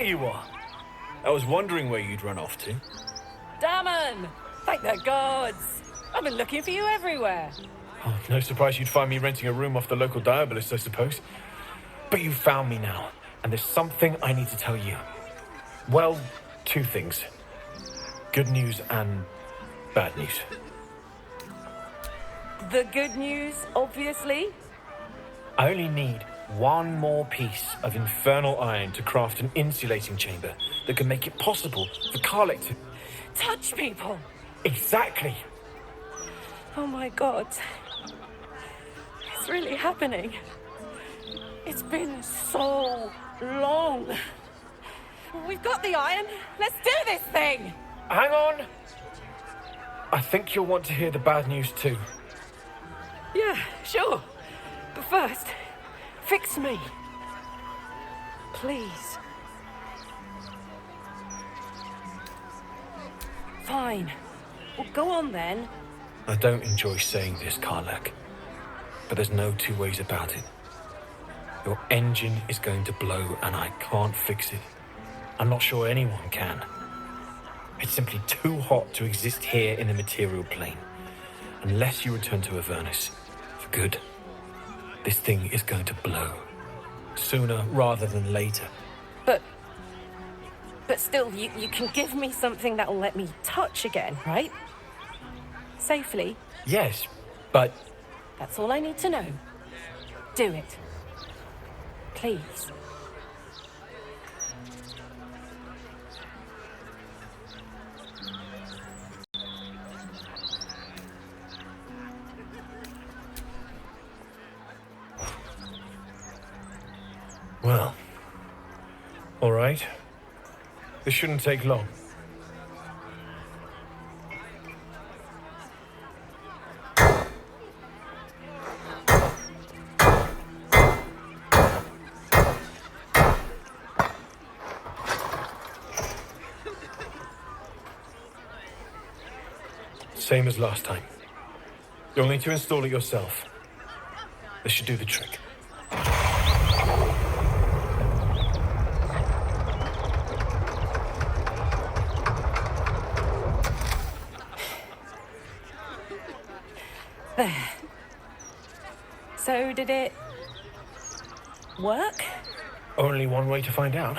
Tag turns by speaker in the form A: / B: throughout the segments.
A: you are. I was wondering where you'd run off to.
B: Damon! Thank the gods! I've been looking for you everywhere.
A: Oh, no surprise you'd find me renting a room off the local diabolist, I suppose. But you found me now, and there's something I need to tell you. Well, two things. Good news and bad news.
B: The good news, obviously.
A: I only need one more piece of infernal iron to craft an insulating chamber that can make it possible for Karlek to...
B: Touch people!
A: Exactly!
B: Oh my god. It's really happening. It's been so long. We've got the iron. Let's do this thing!
A: Hang on! I think you'll want to hear the bad news too.
B: Yeah, sure. But first, fix me. Please. Fine. Well, go on then.
A: I don't enjoy saying this, Karlek, but there's no two ways about it. Your engine is going to blow and I can't fix it. I'm not sure anyone can. It's simply too hot to exist here in the material plane. Unless you return to Avernus for good, this thing is going to blow. Sooner rather than later.
B: But still, you can give me something that'll let me touch again, right? Safely.
A: Yes, but...
B: That's all I need to know. Do it. Please.
A: Well, all right. This shouldn't take long. Same as last time. You'll need to install it yourself. This should do the trick.
B: There. So did it work?
A: Only one way to find out.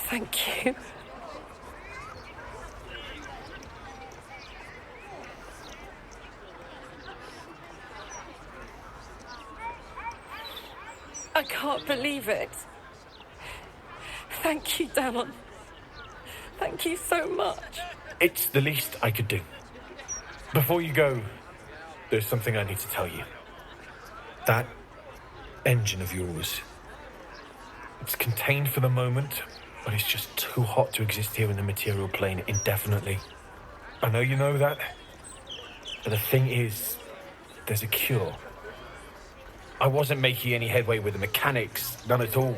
B: Thank you. I can't believe it. Thank you, Damon. Thank you so much.
A: It's the least I could do. Before you go, there's something I need to tell you. That engine of yours, it's contained for the moment, but it's just too hot to exist here in the material plane indefinitely. I know you know that, but the thing is, there's a cure. I wasn't making any headway with the mechanics, none at all.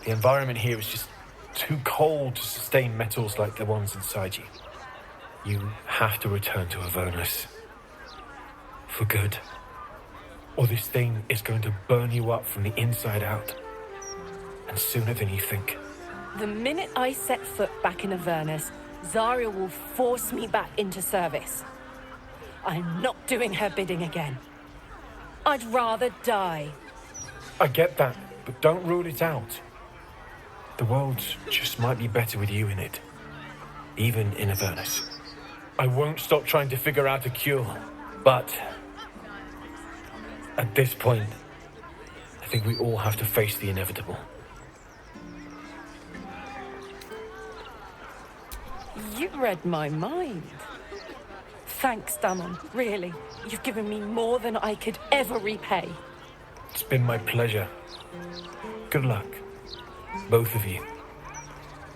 A: The environment here is just too cold to sustain metals like the ones inside you. You have to return to Avernus. For good. Or this thing is going to burn you up from the inside out. And sooner than you think.
B: The minute I set foot back in Avernus, Zarya will force me back into service. I'm not doing her bidding again. I'd rather die.
A: I get that, but don't rule it out. The world just might be better with you in it. Even in Avernus. I won't stop trying to figure out a cure, but... at this point, I think we all have to face the inevitable.
B: You read my mind. Thanks, Damon, really. You've given me more than I could ever repay.
A: It's been my pleasure. Good luck, both of you.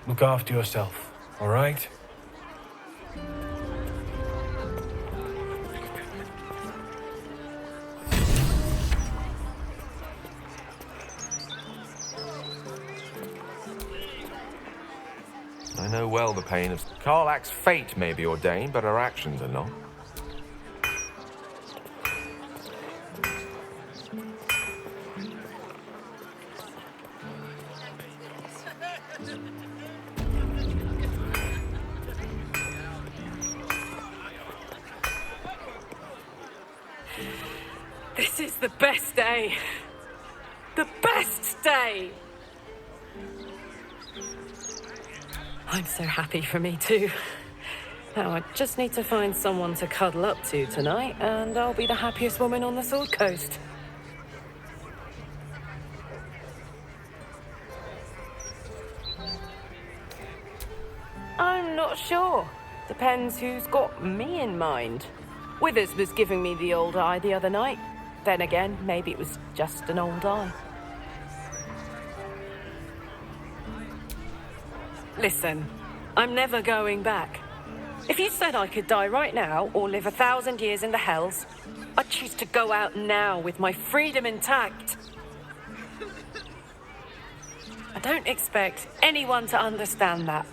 A: Look after yourself, all right?
C: I know well campaign of Karlach's fate may be ordained, but her actions are not.
B: This is the best day. The best day! I'm so happy for me too. Now I just need to find someone to cuddle up to tonight, and I'll be the happiest woman on the Sword Coast. I'm not sure. Depends who's got me in mind. Withers was giving me the old eye the other night. Then again, maybe it was just an old eye. Listen, I'm never going back. If you said I could die right now or live 1,000 years in the hells, I'd choose to go out now with my freedom intact. I don't expect anyone to understand that.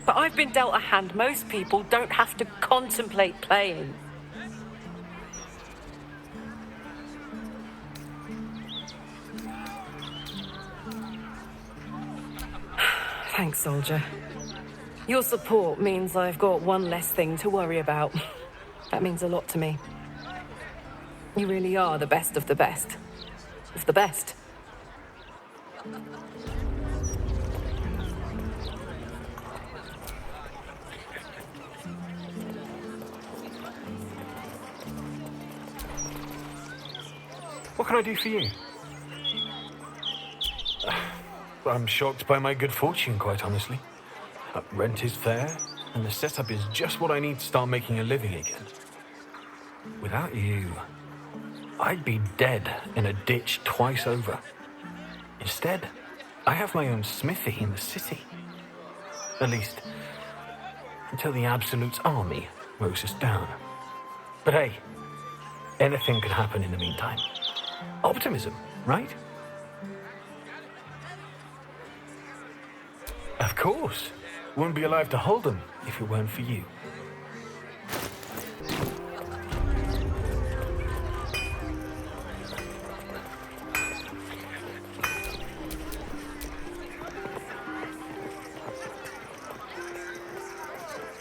B: But I've been dealt a hand most people don't have to contemplate playing. Thanks, soldier. Your support means I've got one less thing to worry about. That means a lot to me. You really are the best of the best. Of the best.
A: What can I do for you? I'm shocked by my good fortune, quite honestly. Rent is fair, and the setup is just what I need to start making a living again. Without you, I'd be dead in a ditch twice over. Instead, I have my own smithy in the city. At least, until the Absolute's army mows us down. But hey, anything could happen in the meantime. Optimism, right? Of course. Wouldn't be alive to hold them if it weren't for you.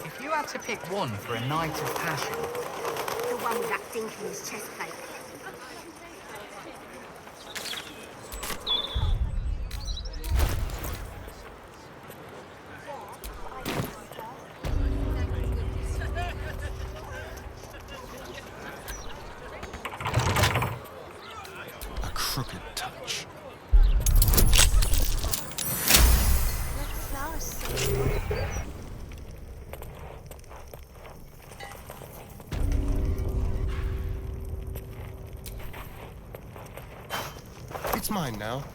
D: If you had to pick one for a night of passion...
E: The one with that dink in his chest plate.
F: Crooked touch. It's mine now.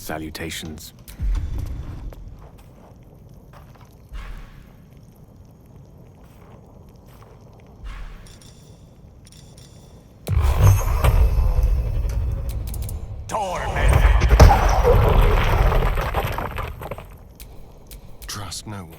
G: Salutations.
F: Trust no one.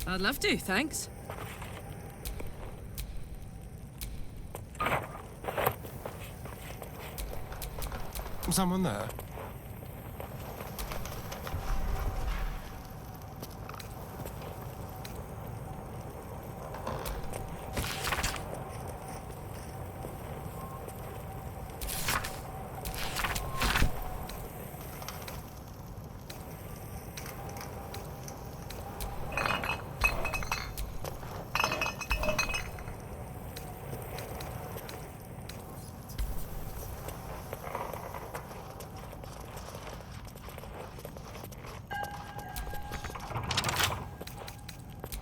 H: I'd love to, thanks.
F: Someone there?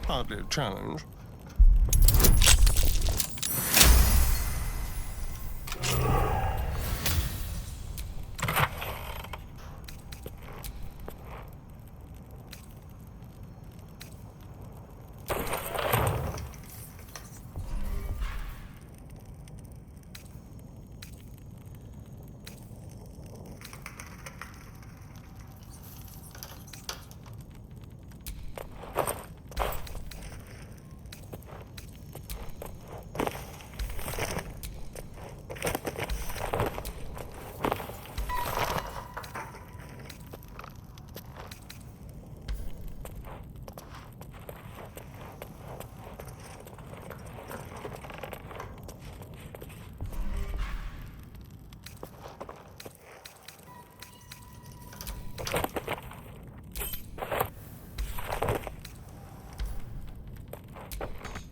F: Hardly a challenge.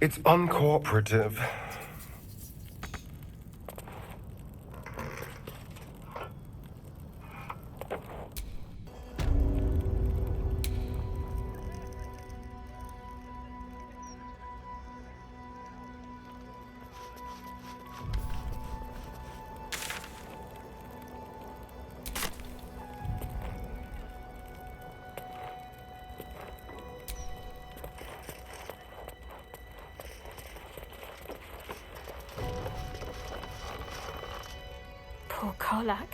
I: It's uncooperative.
J: Poor Karlak.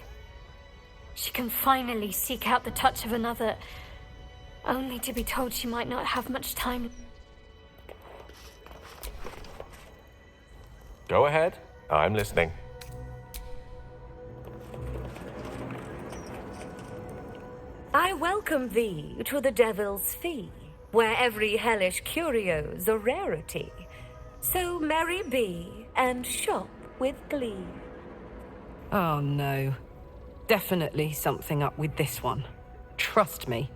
J: She can finally seek out the touch of another, only to be told she might not have much time.
C: Go ahead. I'm listening.
K: I welcome thee to the Devil's Fee, where every hellish curio's a rarity. So merry be, and shop with glee.
B: Oh no. Definitely something up with this one. Trust me.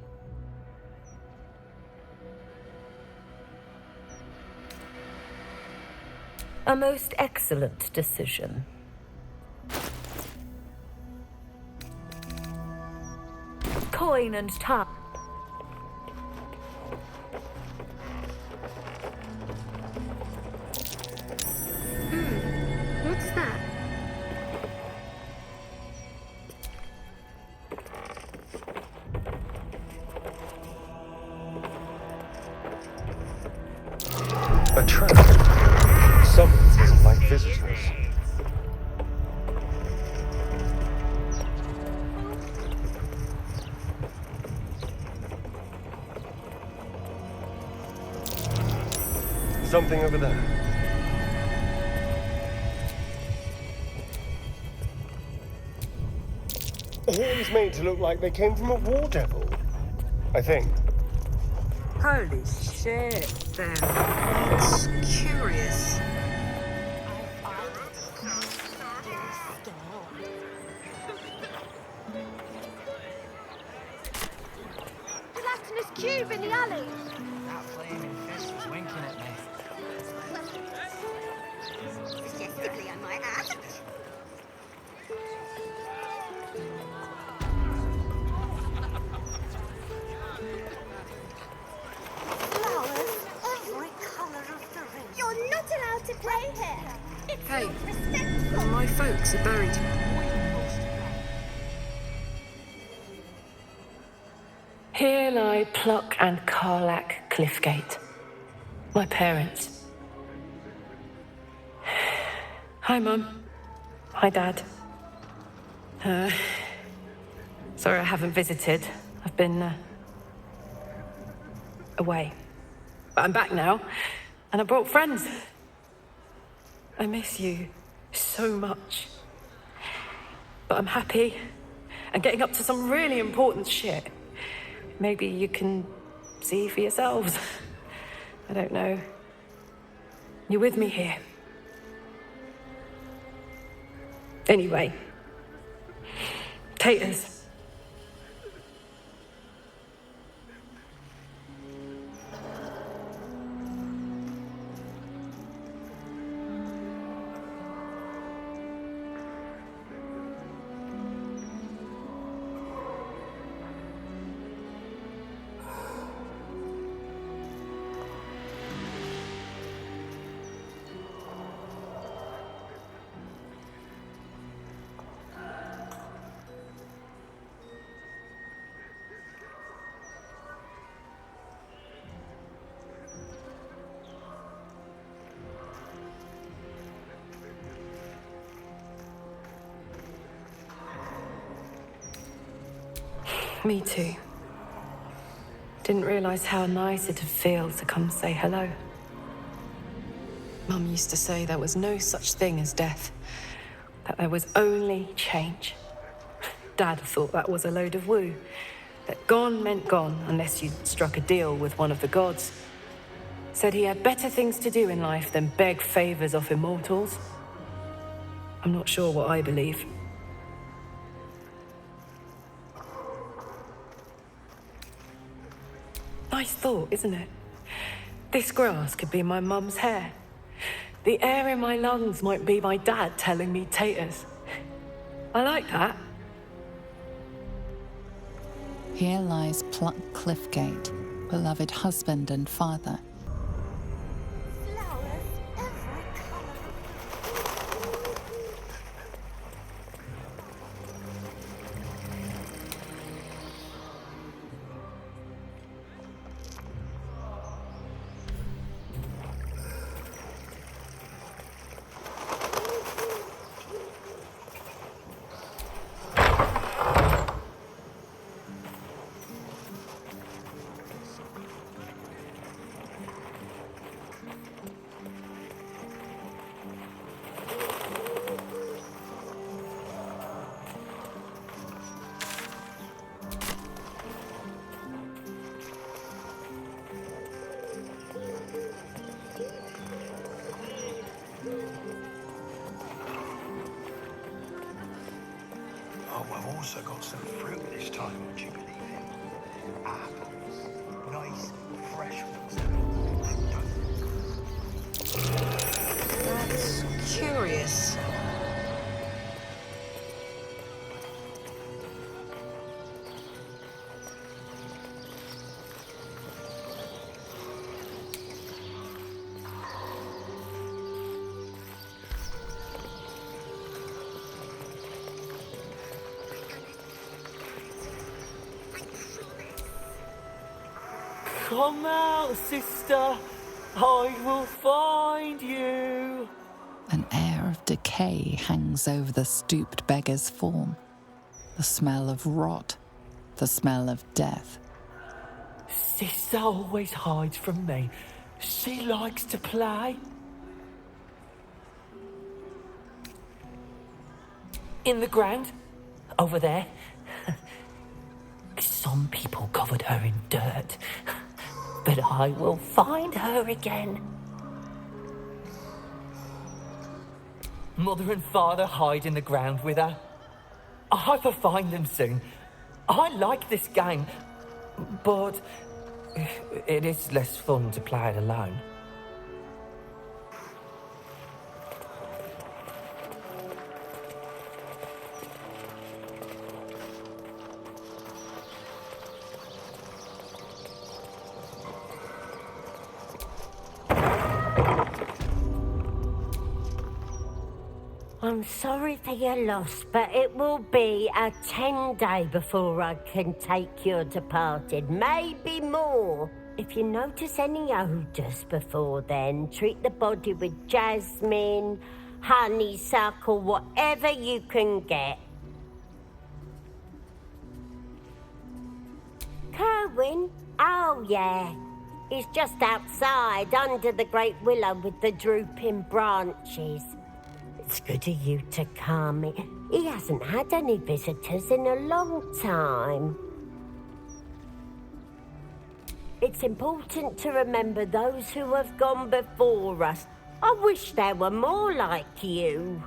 K: A most excellent decision. Coin and time.
E: What's that?
I: A trap. Someone doesn't like visitors. Something over there. horns made to look like they came from a war devil. I think.
K: Holy shit, there. That's curious.
E: Gelatinous cube in the alley.
D: That flaming fist was winking at me.
E: Suggestively, I might add. Flowers, every colour of the rainbow. You're not allowed to play here. It's
H: Hey,
E: not respectful.
H: my folks are buried.
B: Here lie Pluck and Carlack Cliffgate, my parents. Hi, Mum. Hi, Dad. Sorry I haven't visited. I've been away. But I'm back now, and I brought friends. I miss you so much. But I'm happy and getting up to some really important shit. Maybe you can see for yourselves. I don't know. You're with me here. Anyway. Taters. Me too. Didn't realise how nice it'd feel to come say hello. Mum used to say there was no such thing as death, that there was only change. Dad thought that was a load of woo, that gone meant gone unless you'd struck a deal with one of the gods. Said he had better things to do in life than beg favours off immortals. I'm not sure what I believe. Nice thought, isn't it? This grass could be my mum's hair. The air in my lungs might be my dad telling me taters. I like that.
G: Here lies Pluck Cliffgate, beloved husband and father.
E: Flowers, every colour.
A: Oh, I've also got some fruit this time, would you believe it? Apples. Nice, fresh ones.
K: That's curious.
L: Come out, sister. I will find you.
G: An air of decay hangs over the stooped beggar's form. The smell of rot, the smell of death.
L: Sister always hides from me. She likes to play. In the ground, over there, Some people covered her in dirt, but I will find her again. Mother and father hide in the ground with her. I will find them soon. I like this game, but it is less fun to play it alone.
M: I'm sorry for your loss, but it will be a 10-day before I can take your departed, maybe more. If you notice any odours before then, treat the body with jasmine, honeysuckle, whatever you can get. Kerwin? Oh, yeah. He's just outside, under the great willow with the drooping branches. It's good of you to come. He hasn't had any visitors in a long time. It's important to remember those who have gone before us. I wish there were more like you.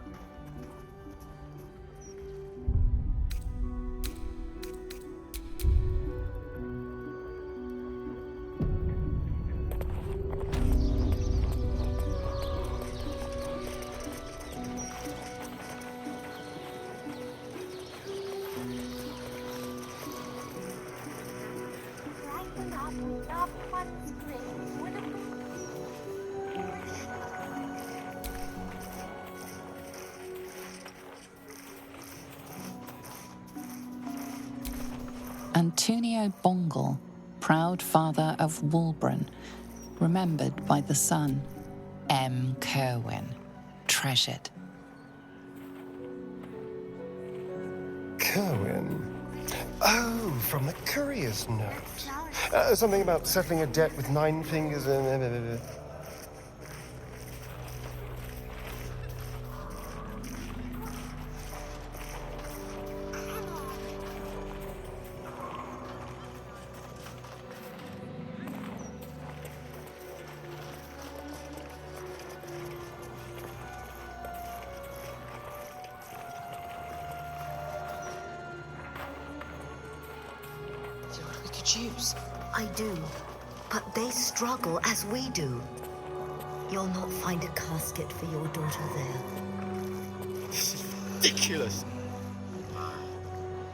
G: Antonio Bongle, proud father of Walbran, remembered by the son, M. Kerwin, treasured.
I: Kerwin? Oh, from the courier's note. Something about settling a debt with 9 fingers and...
N: Choose. I do, but they struggle as we do. You'll not find a casket for your daughter there.
O: This is ridiculous.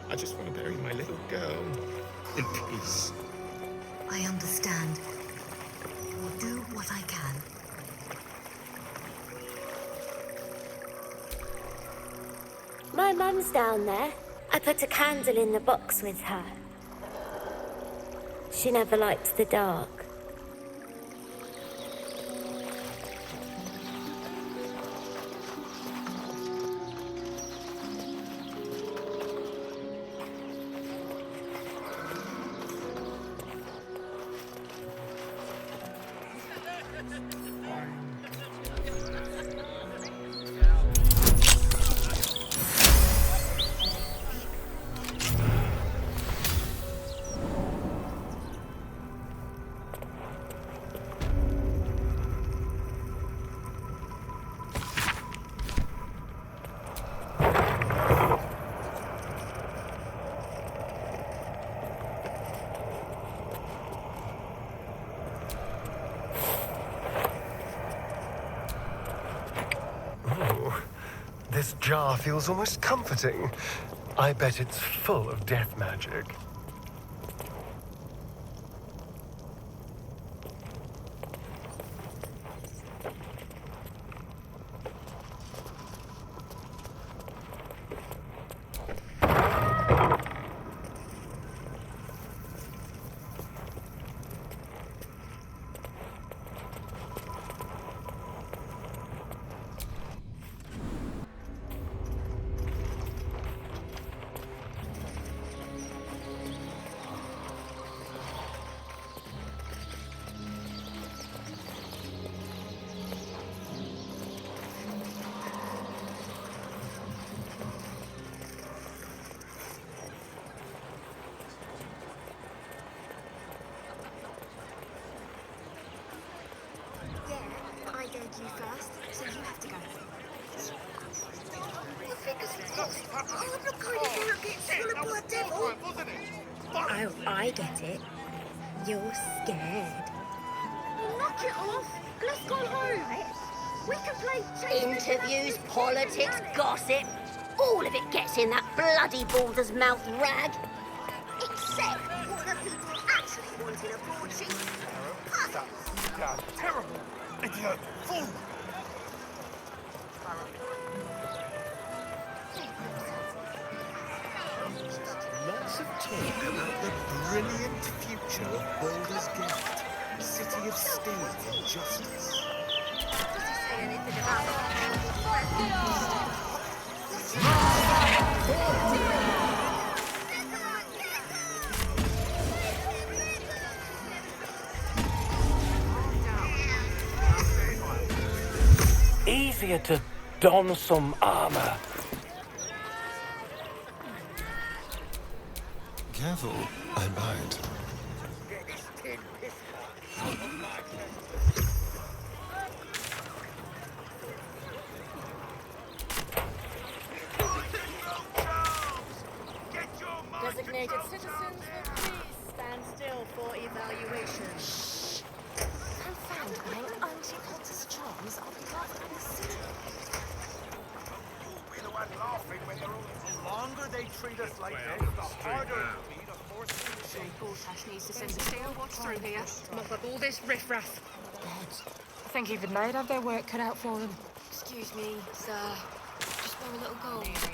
O: I just want to bury my little girl in peace.
N: I understand. I will do what I can.
J: My mum's down there. I put a candle in the box with her. She never liked the dark.
I: This jar feels almost comforting. I bet it's full of death magic.
E: Oh, I'm not going to get full of blood, devil.
P: Oh, I get it. You're scared.
E: Well, knock it off. Let's go home. We can play
M: Interviews, politics, gossip. All of it gets in that bloody Balder's mouth rag.
E: Except what the people actually want in a broadsheet.
O: Terrible. Idiot. Fool.
Q: Lots of talk about the brilliant future of Baldur's Gate, city of steel and justice.
R: Easier to don some armor.
F: Careful, I might.
S: Designated citizens will please stand still for evaluation.
E: Confound my anti-cultist charms on behalf of the city.
O: You'll be the one laughing when they're all... The longer they treat us like this, the harder it will be to force them to change.
S: Portash needs to send a steel watch through here. Mop up all this riffraff. I think even they'd have their work cut out for them.
T: Excuse me, sir. Just borrow a little gold. 9, 10,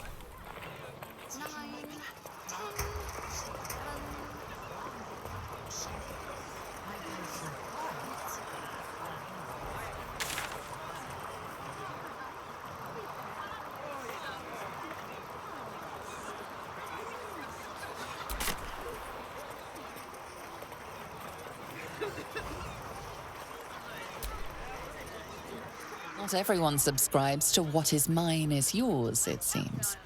G: Not everyone subscribes to what is mine is yours, it seems.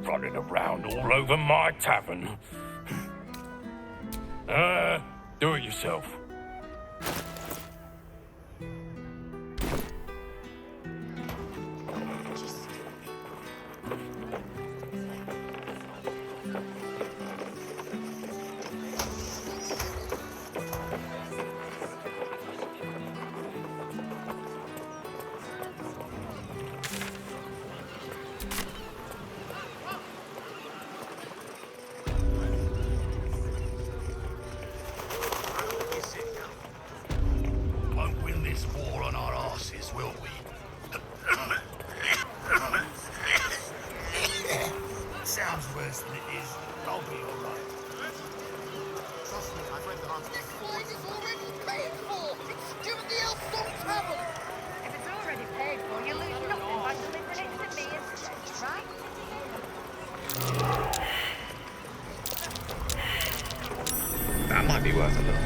R: Running around all over my tavern. Do it yourself.
O: Won't win this war on our asses, will we? Sounds worse than it is. I'll be all right.
E: Trust me, I've read the answer. This flight is already paid for. It's due at the Elstone Tavern.
S: If it's already paid for, you lose nothing by delivering it to me instead, right?
C: That might be worth a look.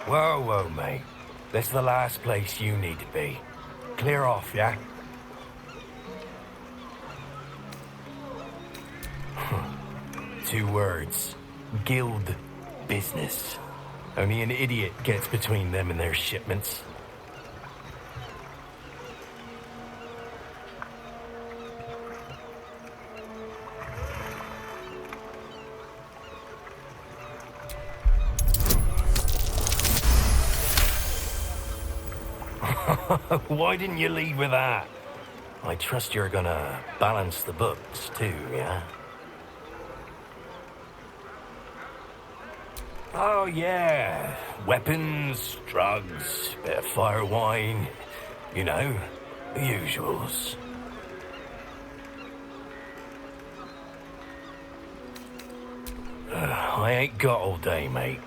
R: Whoa, whoa, mate. This is the last place you need to be. Clear off, yeah? 2 words. Guild business. Only an idiot gets between them and their shipments. Why didn't you lead with that? I trust you're gonna balance the books too, yeah? Oh, yeah. Weapons, drugs, bit of fire wine. You know, the usuals. I ain't got all day, mate.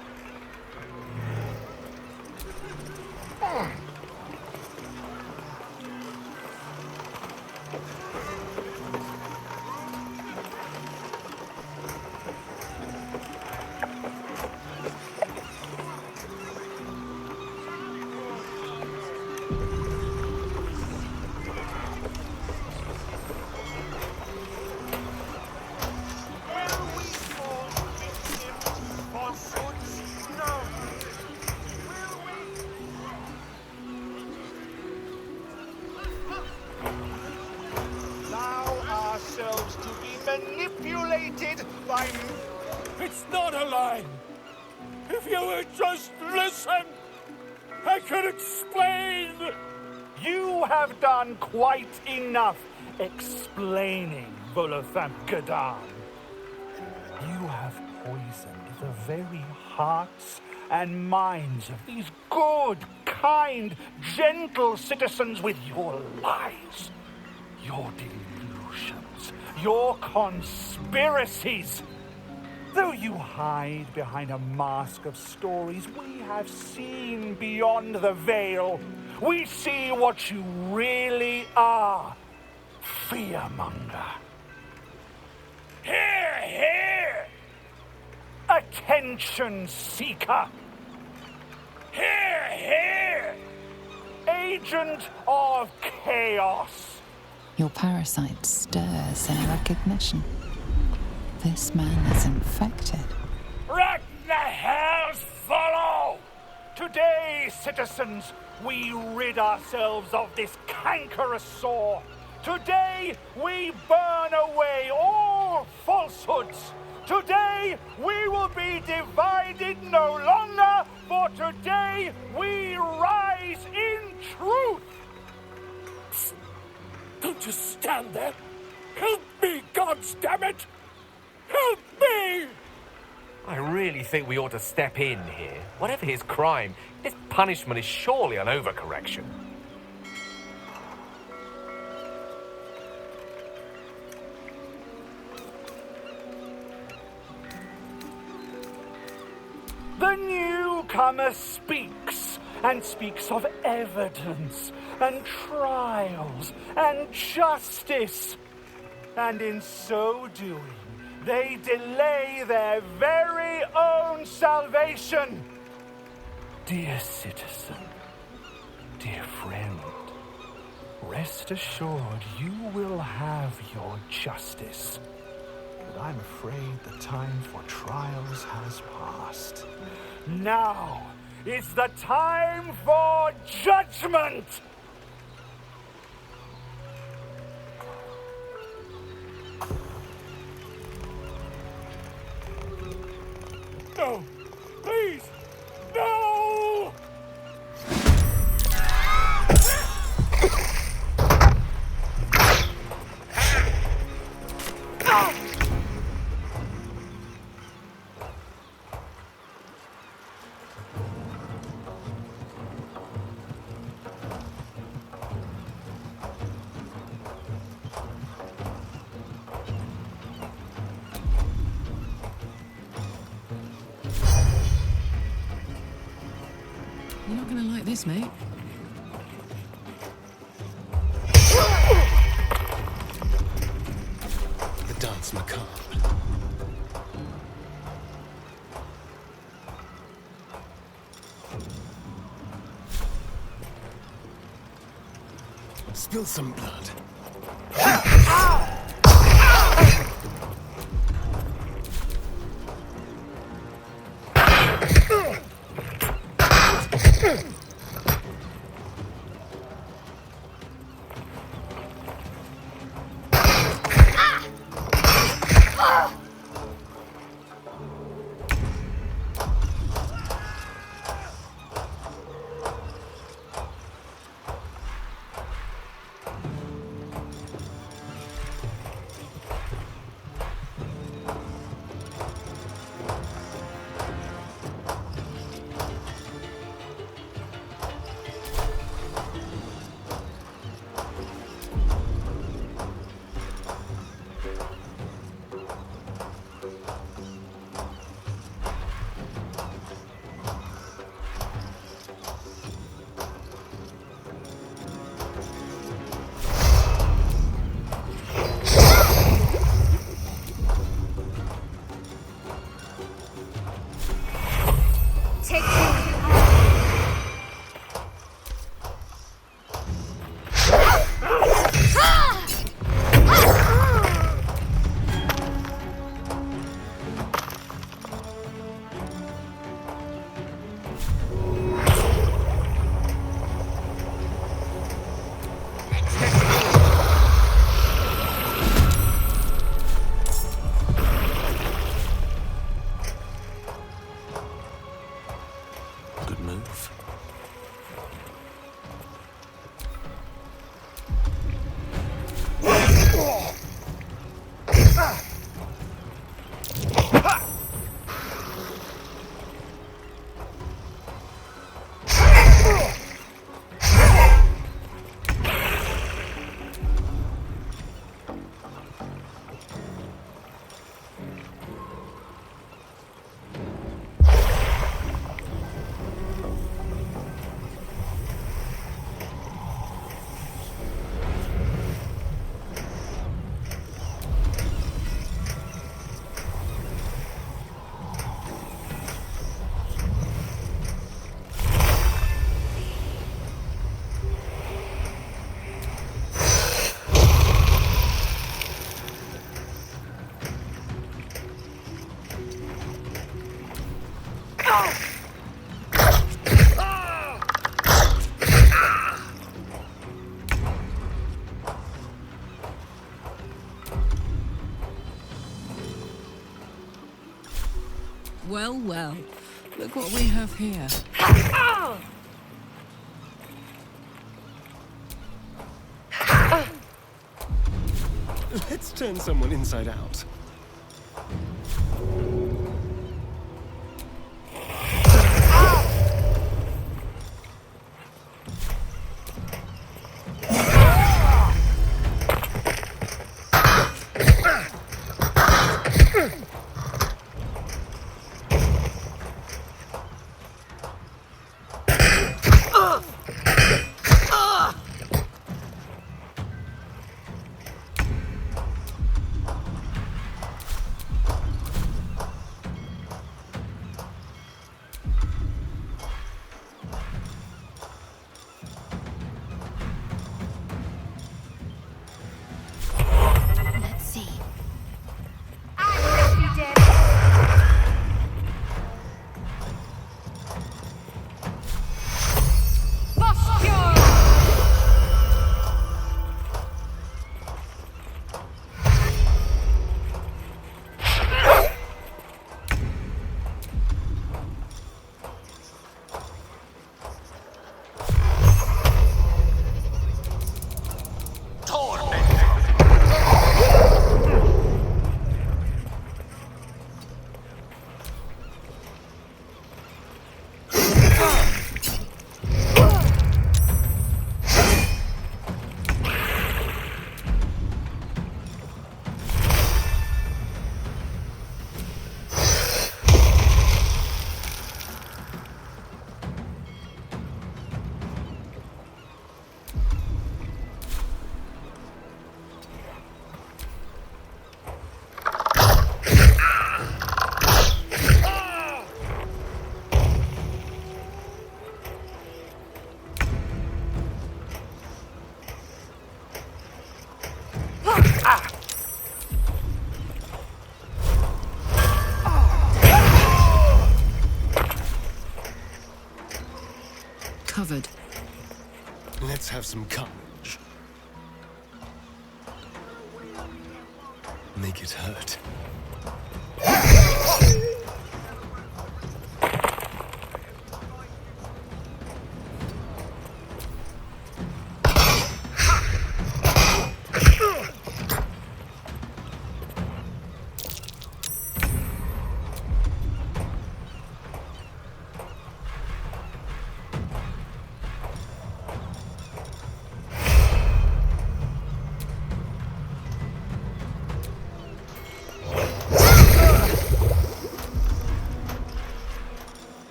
O: Manipulated by...
A: It's not a lie. If you would just listen, I could explain.
O: You have done quite enough explaining, Volothamp Gadan. You have poisoned the very hearts and minds of these good, kind, gentle citizens with your lies, your delusions, your conspiracies. Though you hide behind a mask of stories, we have seen beyond the veil. We see what you really are. Fearmonger. Hear, hear! Attention seeker. Hear, hear! Agent of chaos.
G: Your parasite stirs in recognition. This man is infected.
O: Let the hells follow! Today, citizens, we rid ourselves of this cankerous sore. Today, we burn away all falsehoods. Today, we will be divided no longer, for today, we rise in truth.
A: Don't just stand there. Help me, goddammit! Help me!
C: I really think we ought to step in here. Whatever his crime, his punishment is surely an overcorrection.
O: The newcomer speaks, and speaks of evidence, and trials, and justice. And in so doing, they delay their very own salvation. Dear citizen, dear friend, rest assured you will have your justice. But I'm afraid the time for trials has passed. Now is the time for judgment!
A: No! Please! No!
H: You're not gonna like this, mate.
F: The dance macabre. Spill some blood.
H: Well, well. Look what we have here.
F: Let's turn someone inside out.
H: Covered.
F: Let's have some courage. Make it hurt.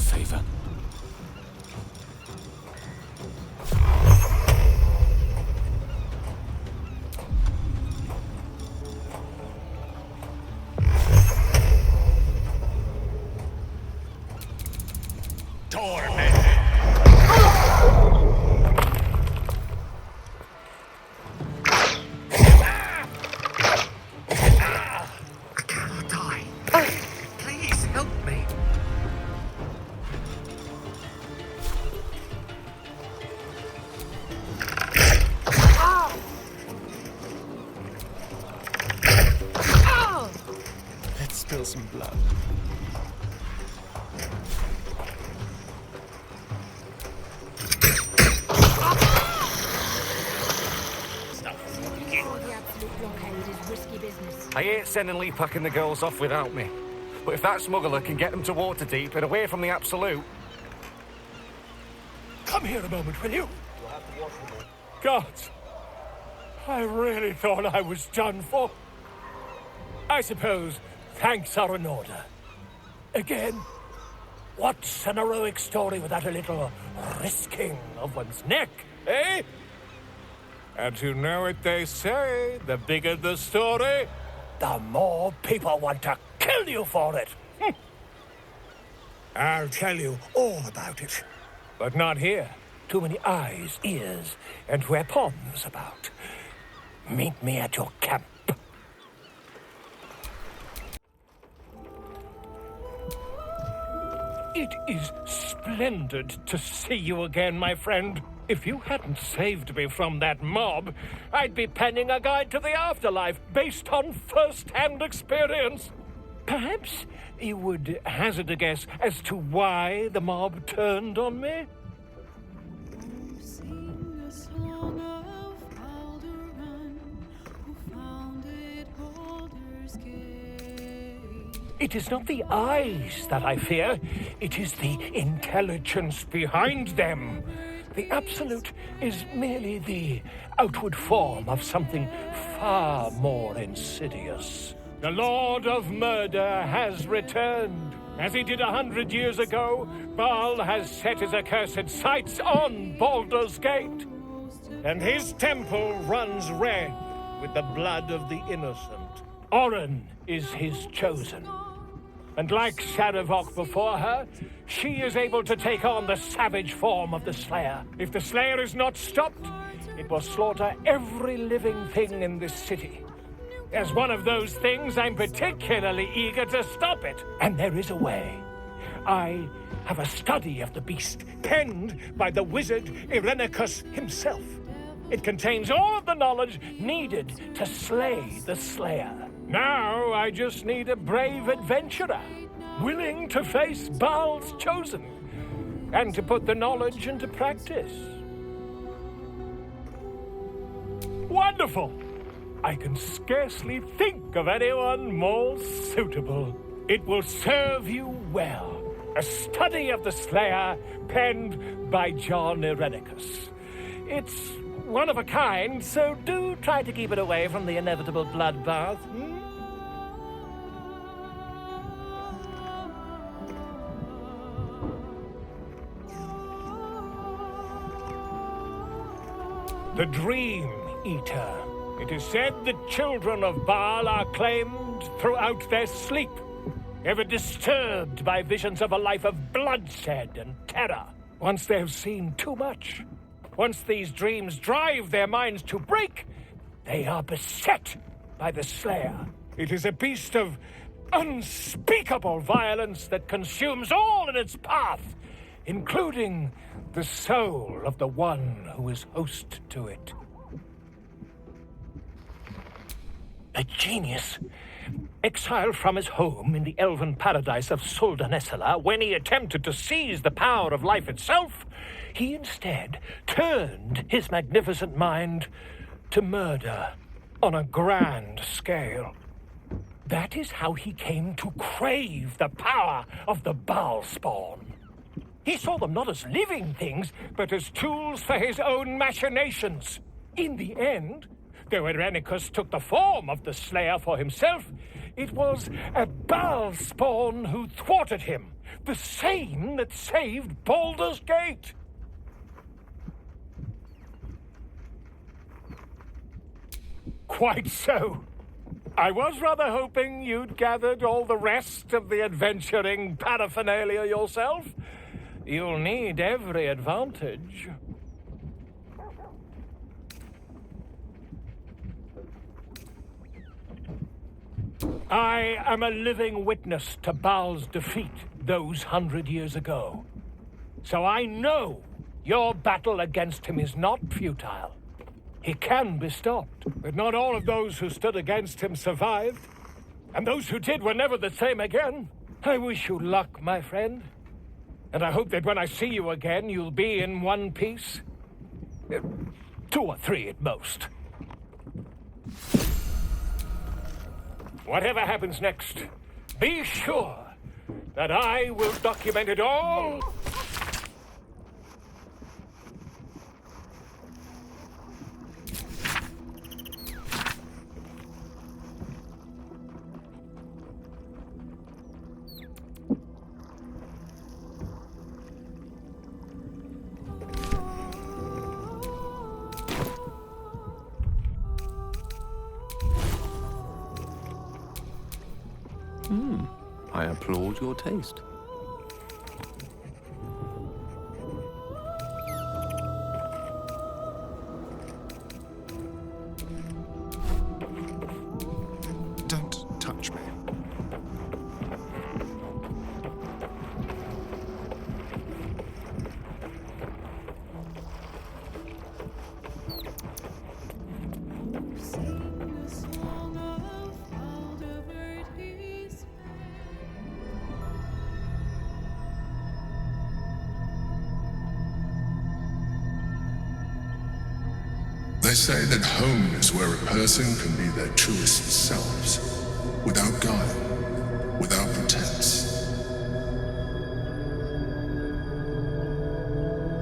F: favor. Spill some blood.
C: I hate sending Lee packing the girls off without me. But if that smuggler can get them to Waterdeep and away from the Absolute...
A: Come here a moment, will you? God, I really thought I was done for. I suppose thanks are in order. Again, what's an heroic story without a little risking of one's neck, eh? And you know what they say, the bigger the story, the more people want to kill you for it. I'll tell you all about it. But not here. Too many eyes, ears, and weapons about. Meet me at your camp. It is splendid to see you again, my friend. If you hadn't saved me from that mob, I'd be penning a guide to the afterlife based on first-hand experience. Perhaps you would hazard a guess as to why the mob turned on me?
H: Sing a song of Baldur, who founded Baldur's Gate.
A: It is not the eyes that I fear. It is the intelligence behind them. The Absolute is merely the outward form of something far more insidious. The Lord of Murder has returned. As he did 100 years ago, Baal has set his accursed sights on Baldur's Gate. And his temple runs red with the blood of the innocent. Oren is his chosen. And like Sarevok before her, she is able to take on the savage form of the Slayer. If the Slayer is not stopped, it will slaughter every living thing in this city. As one of those things, I'm particularly eager to stop it. And there is a way. I have a study of the beast, penned by the wizard Irenicus himself. It contains all of the knowledge needed to slay the Slayer. Now I just need a brave adventurer, willing to face Baal's chosen, and to put the knowledge into practice. Wonderful! I can scarcely think of anyone more suitable. It will serve you well. A study of the Slayer, penned by John Irenicus. It's one of a kind, so do try to keep it away from the inevitable bloodbath. The Dream Eater. It is said that children of Baal are claimed throughout their sleep, ever disturbed by visions of a life of bloodshed and terror. Once they have seen too much, once these dreams drive their minds to break, they are beset by the Slayer. It is a beast of unspeakable violence that consumes all in its path, including the soul of the one who is host to it. A genius, exiled from his home in the elven paradise of Soldanessala, when he attempted to seize the power of life itself, he instead turned his magnificent mind to murder on a grand scale. That is how he came to crave the power of the Baal spawn. He saw them not as living things, but as tools for his own machinations. In the end,
U: though Irenicus took the form of the Slayer for himself, it was a Baal spawn who thwarted him, the same that saved Baldur's Gate. Quite so. I was rather hoping you'd gathered all the rest of the adventuring paraphernalia yourself. You'll need every advantage. I am a living witness to Baal's defeat those 100 years ago. So I know your battle against him is not futile. He can be stopped, but not all of those who stood against him survived. And those who did were never the same again. I wish you luck, my friend. And I hope that when I see you again, you'll be in one piece. 2 or 3 at most. Whatever happens next, be sure that I will document it all.
V: I applaud your taste.
F: Don't touch me.
W: They say that home is where a person can be their truest selves, without guile, without pretense.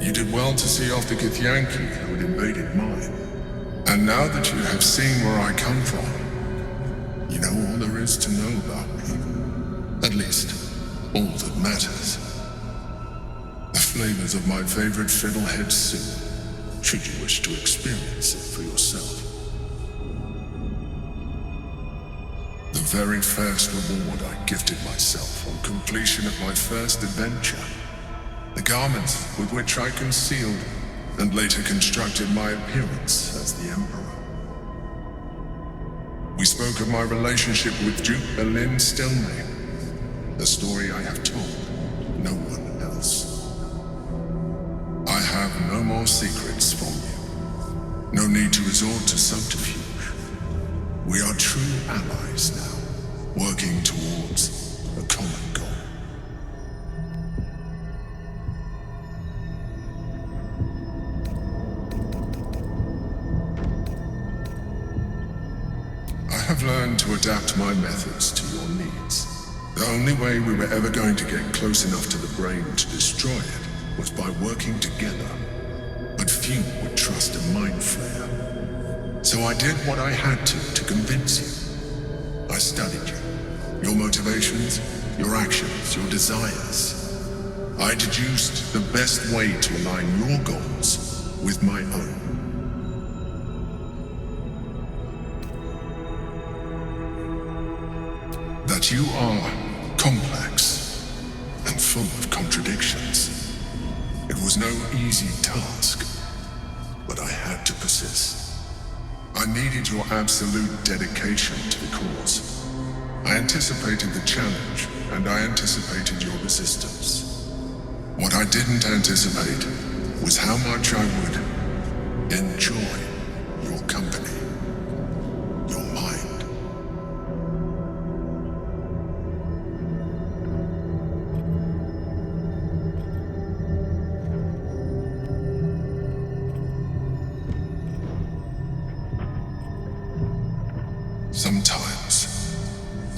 W: You did well to see off the Githyanki who had invaded mine. And now that you have seen where I come from, you know all there is to know about me. At least, all that matters. The flavors of my favorite fiddlehead soup, should you wish to experience it for yourself. The very first reward I gifted myself on completion of my first adventure. The garments with which I concealed and later constructed my appearance as the Emperor. We spoke of my relationship with Duke Berlin Stelmane, a story I have told no one else. I have no more secrets from you. No need to resort to subterfuge. We are true allies now, working towards a common goal. I have learned to adapt my methods to your needs. The only way we were ever going to get close enough to the brain to destroy it was by working together, but few would trust a mind flayer. So I did what I had to convince you. I studied you, your motivations, your actions, your desires. I deduced the best way to align your goals with my own. That you are complex and full of contradictions. It was no easy task, but I had to persist. I needed your absolute dedication to the cause. I anticipated the challenge, and I anticipated your resistance. What I didn't anticipate was how much I would enjoy your company, your mind. Sometimes,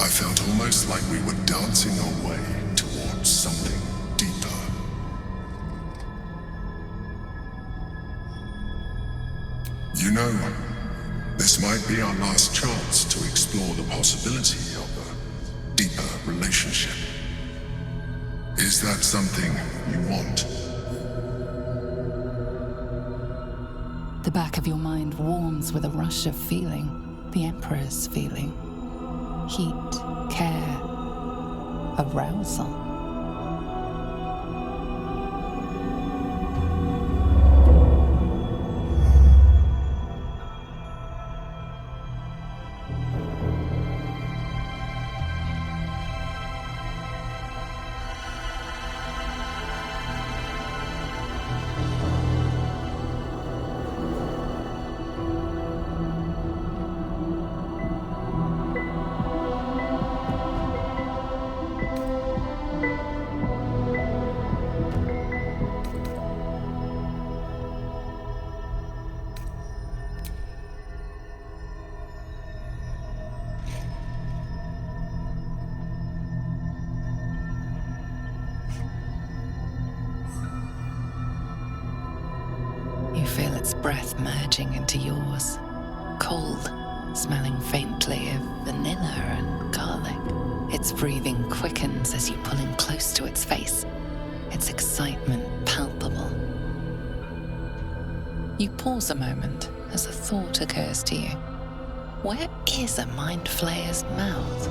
W: I felt almost like we were dancing our way towards something deeper. You know, This might be our last chance to explore the possibility of a deeper relationship. Is that something you want?
G: The back of your mind warms with a rush of feeling, the Emperor's feeling. Heat, care, arousal. You feel its breath merging into yours, cold, smelling faintly of vanilla and garlic. Its breathing quickens as you pull in close to its face, its excitement palpable. You pause a moment as a thought occurs to you. Where is a mind flayer's mouth?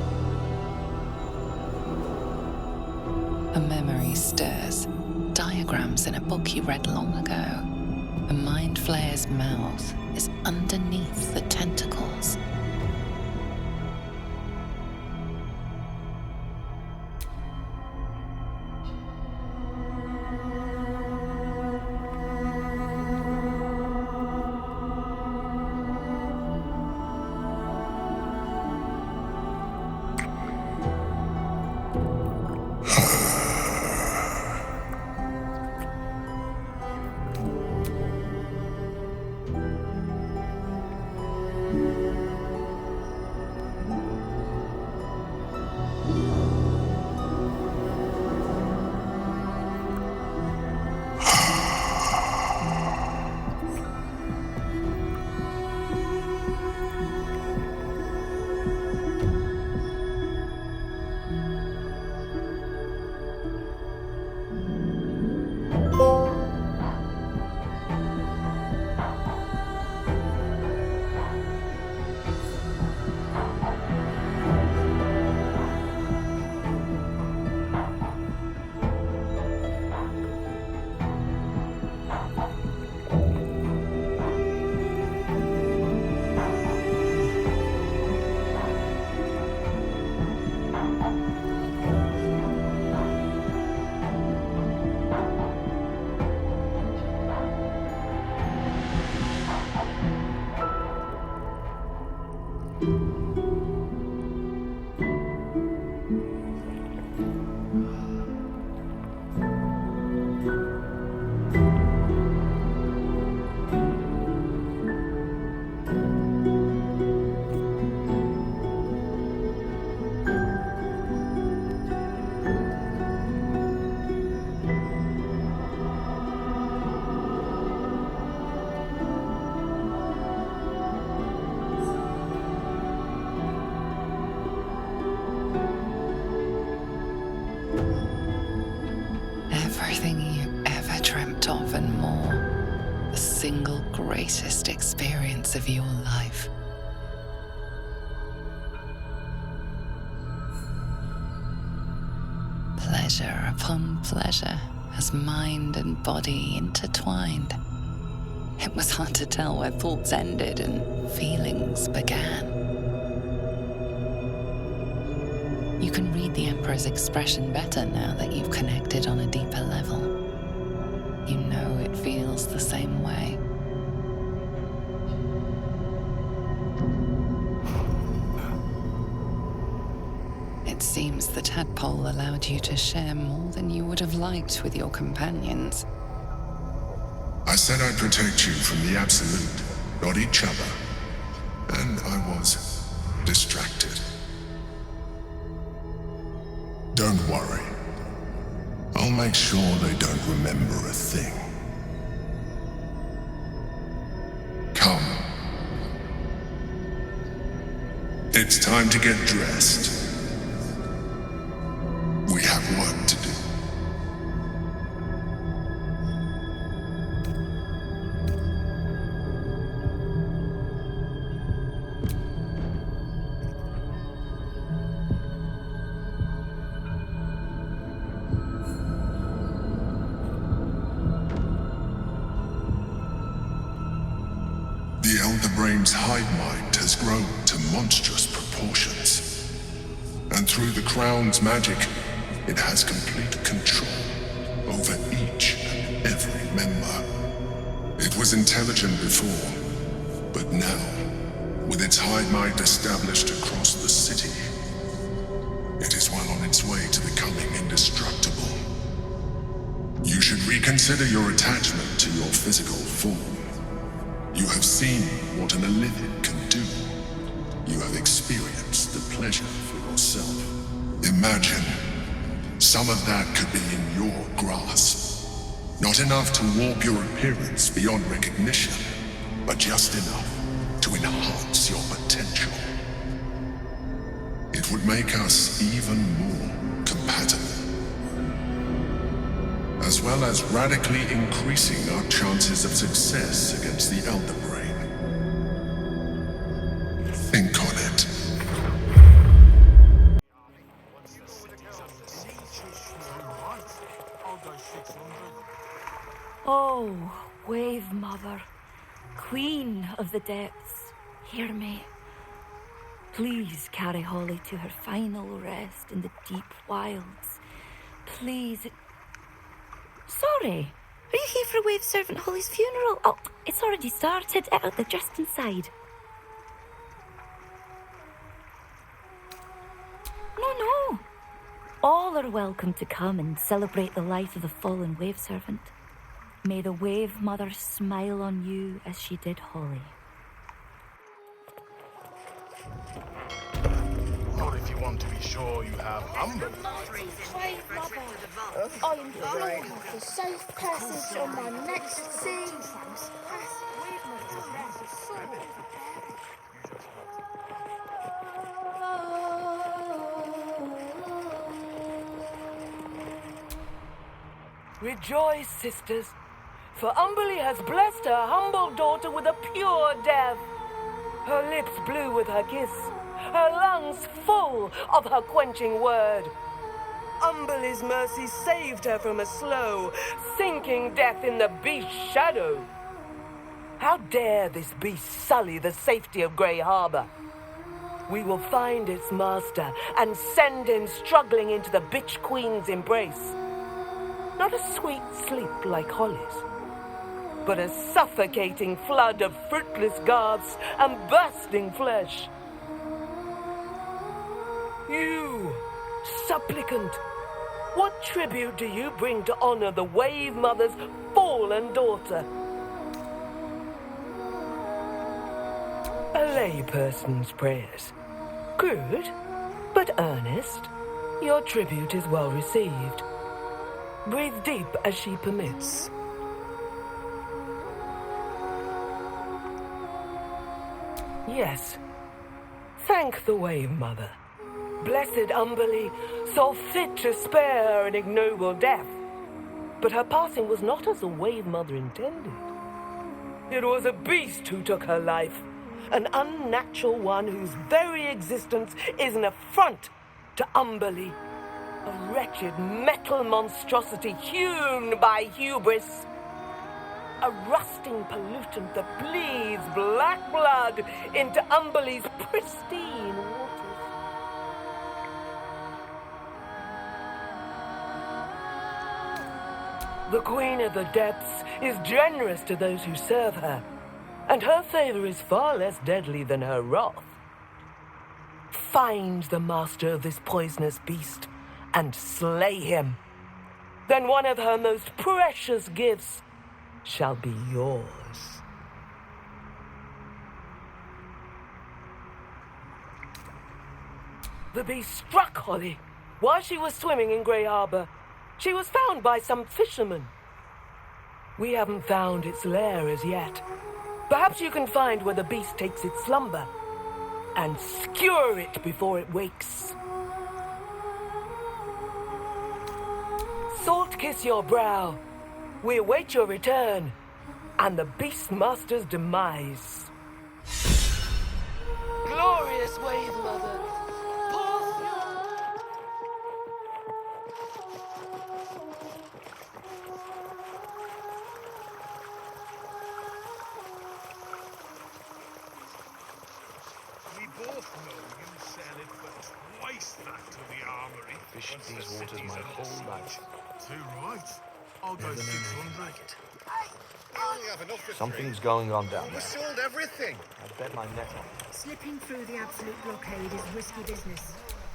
G: A memory stirs, diagrams in a book you read long ago. A mind flayer's mouth is underneath the tentacles. Everything you ever dreamt of and more. The single greatest experience of your life. Pleasure upon pleasure as mind and body intertwined. It was hard to tell where thoughts ended and feelings began. You can read the Emperor's expression better now that you've connected on a deeper level. You know it feels the same way. It seems the tadpole allowed you to share more than you would have liked with your companions.
W: I said I'd protect you from the absolute, not each other. And I was distracted. Don't worry. I'll make sure they don't remember a thing. Come. It's time to get dressed. We have work to do. The Elder Brain's hive mind has grown to monstrous proportions. And through the Crown's magic, it has complete control over each and every member. It was intelligent before, but now, with its hive mind established across the city, it is well on its way to becoming indestructible. You should reconsider your attachment to your physical form. You have seen what an Olympian can do. You have experienced the pleasure for yourself. Imagine some of that could be in your grasp. Not enough to warp your appearance beyond recognition, but just enough to enhance your potential. It would make us even more compatible, as well as radically increasing our chances of success against the Elder Brain. Think on it.
J: Oh, Wave Mother, Queen of the Depths, hear me. Please carry Holly to her final rest in the deep wilds. Please. Sorry, are you here for Wave Servant Holly's funeral? Oh, it's already started. They're just inside. No. All are welcome to come and celebrate the life of the fallen Wave Servant. May the Wave Mother smile on you as she did Holly.
O: Not if you want to be sure you have Umber.
E: Wave Mother, I implore you for safe passage on my next sea.
L: Rejoice, sisters, for Umberly has blessed her humble daughter with a pure death. Her lips blue with her kiss, her lungs full of her quenching word. Umberly's mercy saved her from a slow, sinking death in the beast's shadow. How dare this beast sully the safety of Grey Harbor? We will find its master and send him struggling into the bitch queen's embrace. Not a sweet sleep like Holly's, but a suffocating flood of fruitless garbs and bursting flesh. You, supplicant, what tribute do you bring to honor the Wave Mother's fallen daughter? A layperson's prayers. Crude, but earnest. Your tribute is well received. Breathe deep as she permits. Yes. Thank the Wave Mother. Blessed Umberly saw fit to spare an ignoble death. But her passing was not as the Wave Mother intended. It was a beast who took her life. An unnatural one whose very existence is an affront to Umberly. A wretched metal monstrosity hewn by hubris. A rusting pollutant that bleeds black blood into Umberly's pristine waters. The Queen of the Depths is generous to those who serve her, and her favor is far less deadly than her wrath. Find the master of this poisonous beast and slay him. Then one of her most precious gifts shall be yours. The beast struck Holly while she was swimming in Grey Harbor. She was found by some fishermen. We haven't found its lair as yet. Perhaps you can find where the beast takes its slumber. and skewer it before it wakes. Salt kiss your brow. We await your return and the Beastmaster's demise. Glorious wave, Mother.
Q: We both know you sell it for twice that to the armory.
R: Fished these waters my whole life.
Q: Too right. I'll go 600.
O: We only have enough for
R: Something's going on down
O: We
R: there.
O: sold everything.
R: I bet my net on it.
P: Slipping through the absolute blockade is risky business.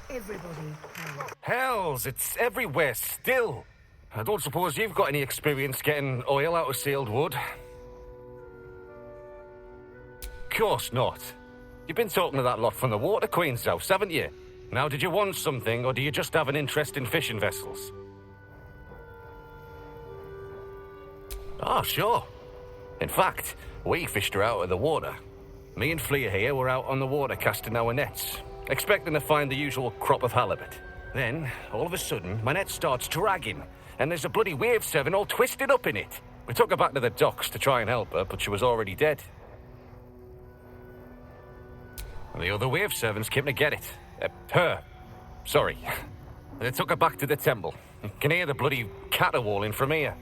P: Everybody pays.
C: Hells, it's everywhere still. I don't suppose you've got any experience getting oil out of sealed wood? Course not. You've been talking to that lot from the Water Queen's house, haven't you? Now, did you want something, or do you just have an interest in fishing vessels? Oh, sure. In fact, we fished her out of the water. Me and Flea here were out on the water casting our nets, expecting to find the usual crop of halibut. Then, all of a sudden, my net starts dragging, and there's a bloody wave seven all twisted up in it. We took her back to the docks to try and help her, but she was already dead. And the other wave sevens came to get it. Her. Sorry. They took her back to the temple. You can hear the bloody caterwauling from here.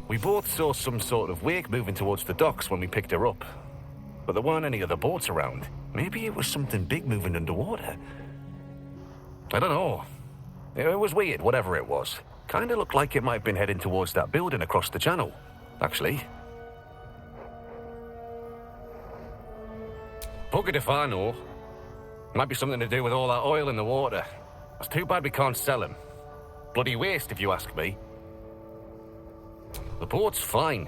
C: We both saw some sort of wake moving towards the docks when we picked her up. But there weren't any other boats around. Maybe it was something big moving underwater. I don't know. It was weird, whatever it was. Kinda looked like it might have been heading towards that building across the channel, actually. Buggered if I know. Might be something to do with all that oil in the water. It's too bad we can't sell him. Bloody waste, if you ask me. The boat's fine,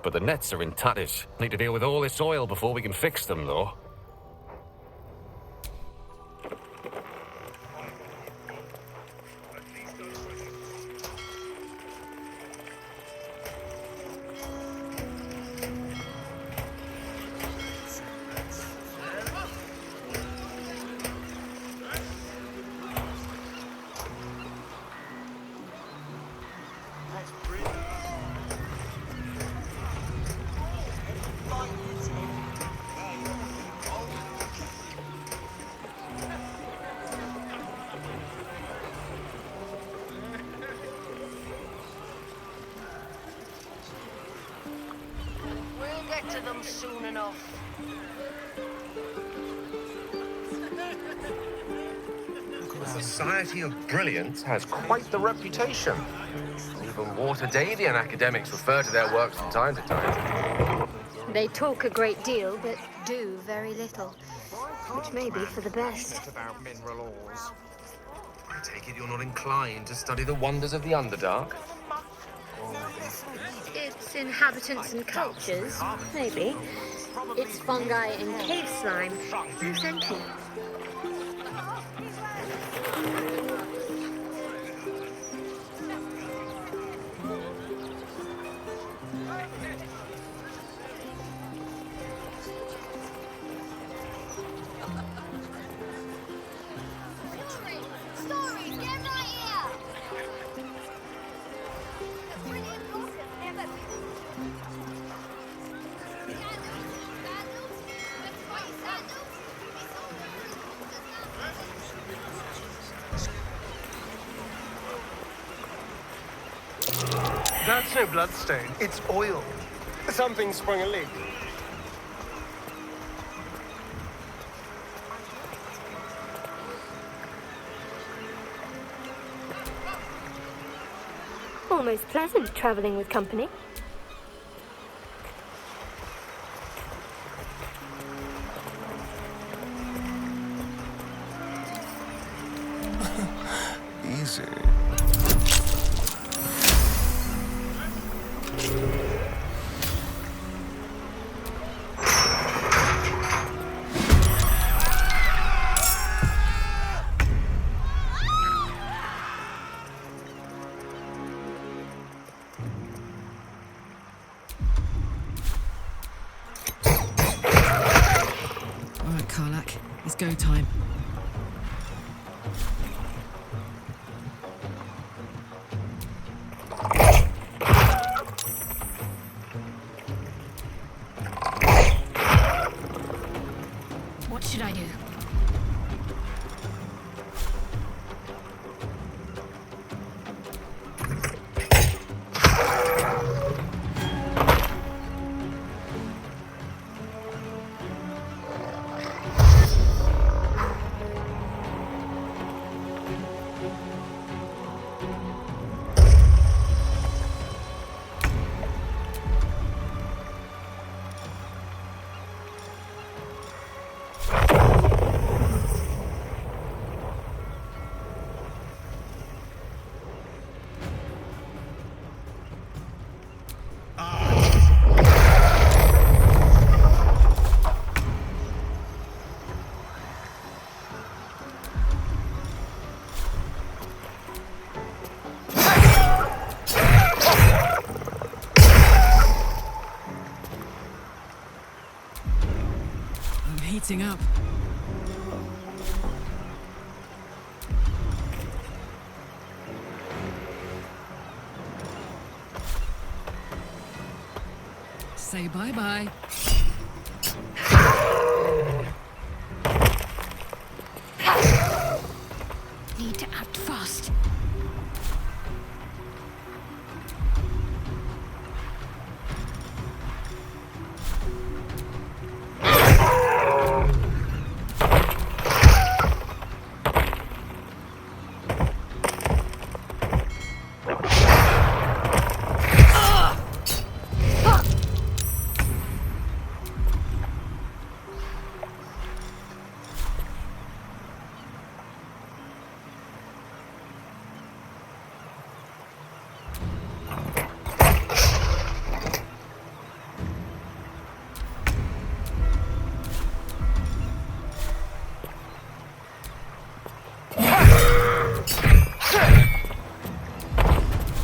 C: but the nets are in tatters. Need to deal with all this oil before we can fix them, though.
L: We'll get to them soon enough.
B: The Society of Brilliance has quite the reputation. Even Waterdadian academics refer to their works from time to time.
T: They talk a great deal, but do very little, which may be for the best.
B: About mineral ores. I take it you're not inclined to study the wonders of the Underdark?
T: Its inhabitants and cultures, maybe. Its fungi and cave slime, no thank you.
I: That's no bloodstain. It's oil. Something sprung a leak.
T: Almost pleasant travelling with company.
W: Easy.
H: go time.
S: What should I do?
H: Heating up. Say bye-bye.
S: Need to act fast.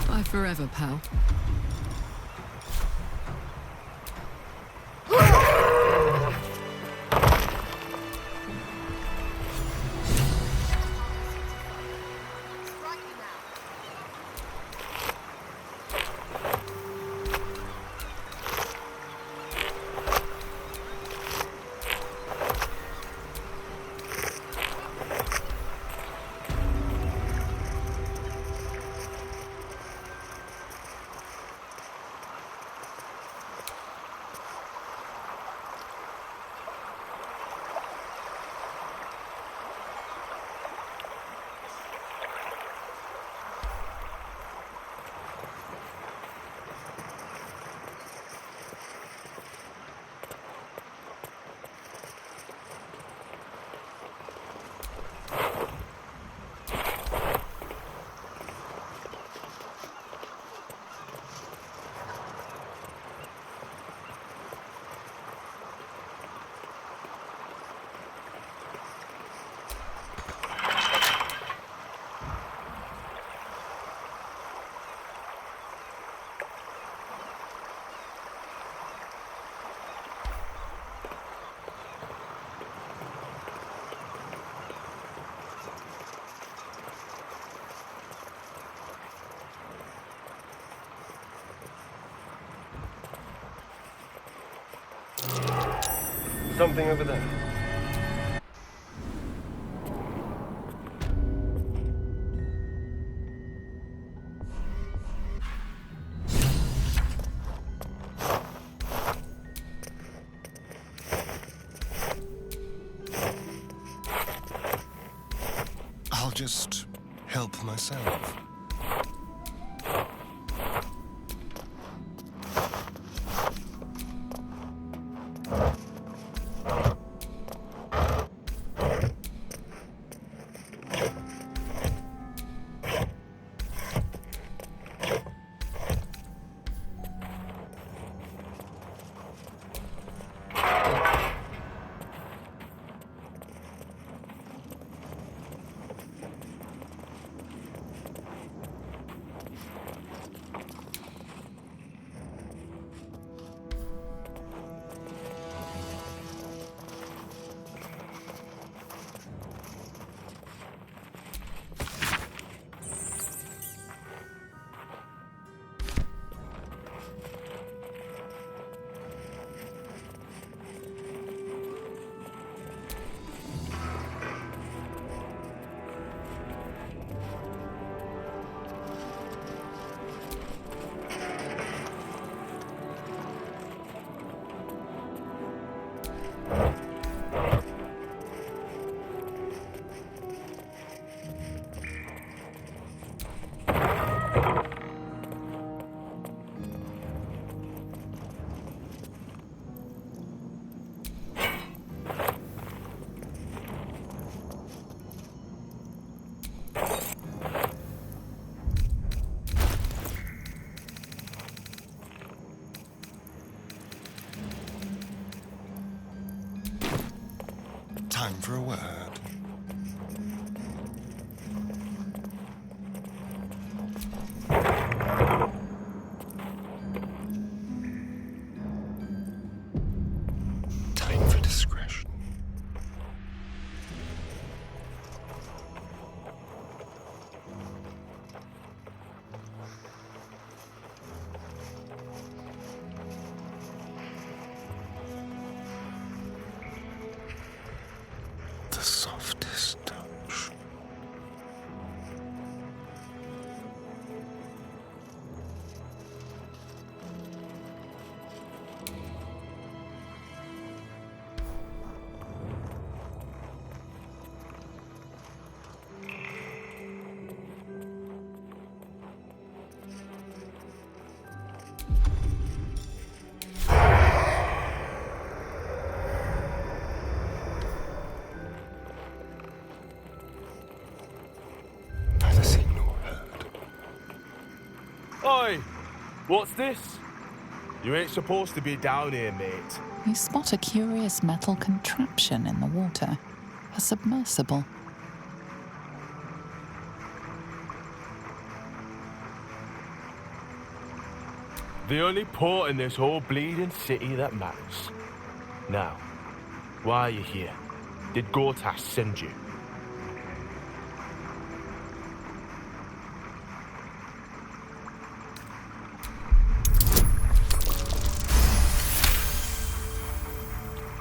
H: Bye forever, pal.
I: Something over there. I'll just help myself. Time for a word. Time for discretion. The softest touch. Neither seen nor heard.
D: Oi! What's this? You ain't supposed to be down here, mate.
G: You spot a curious metal contraption in the water. A submersible.
D: The only port in this whole bleeding city that matters. Now, why are you here? Did Gortash send you?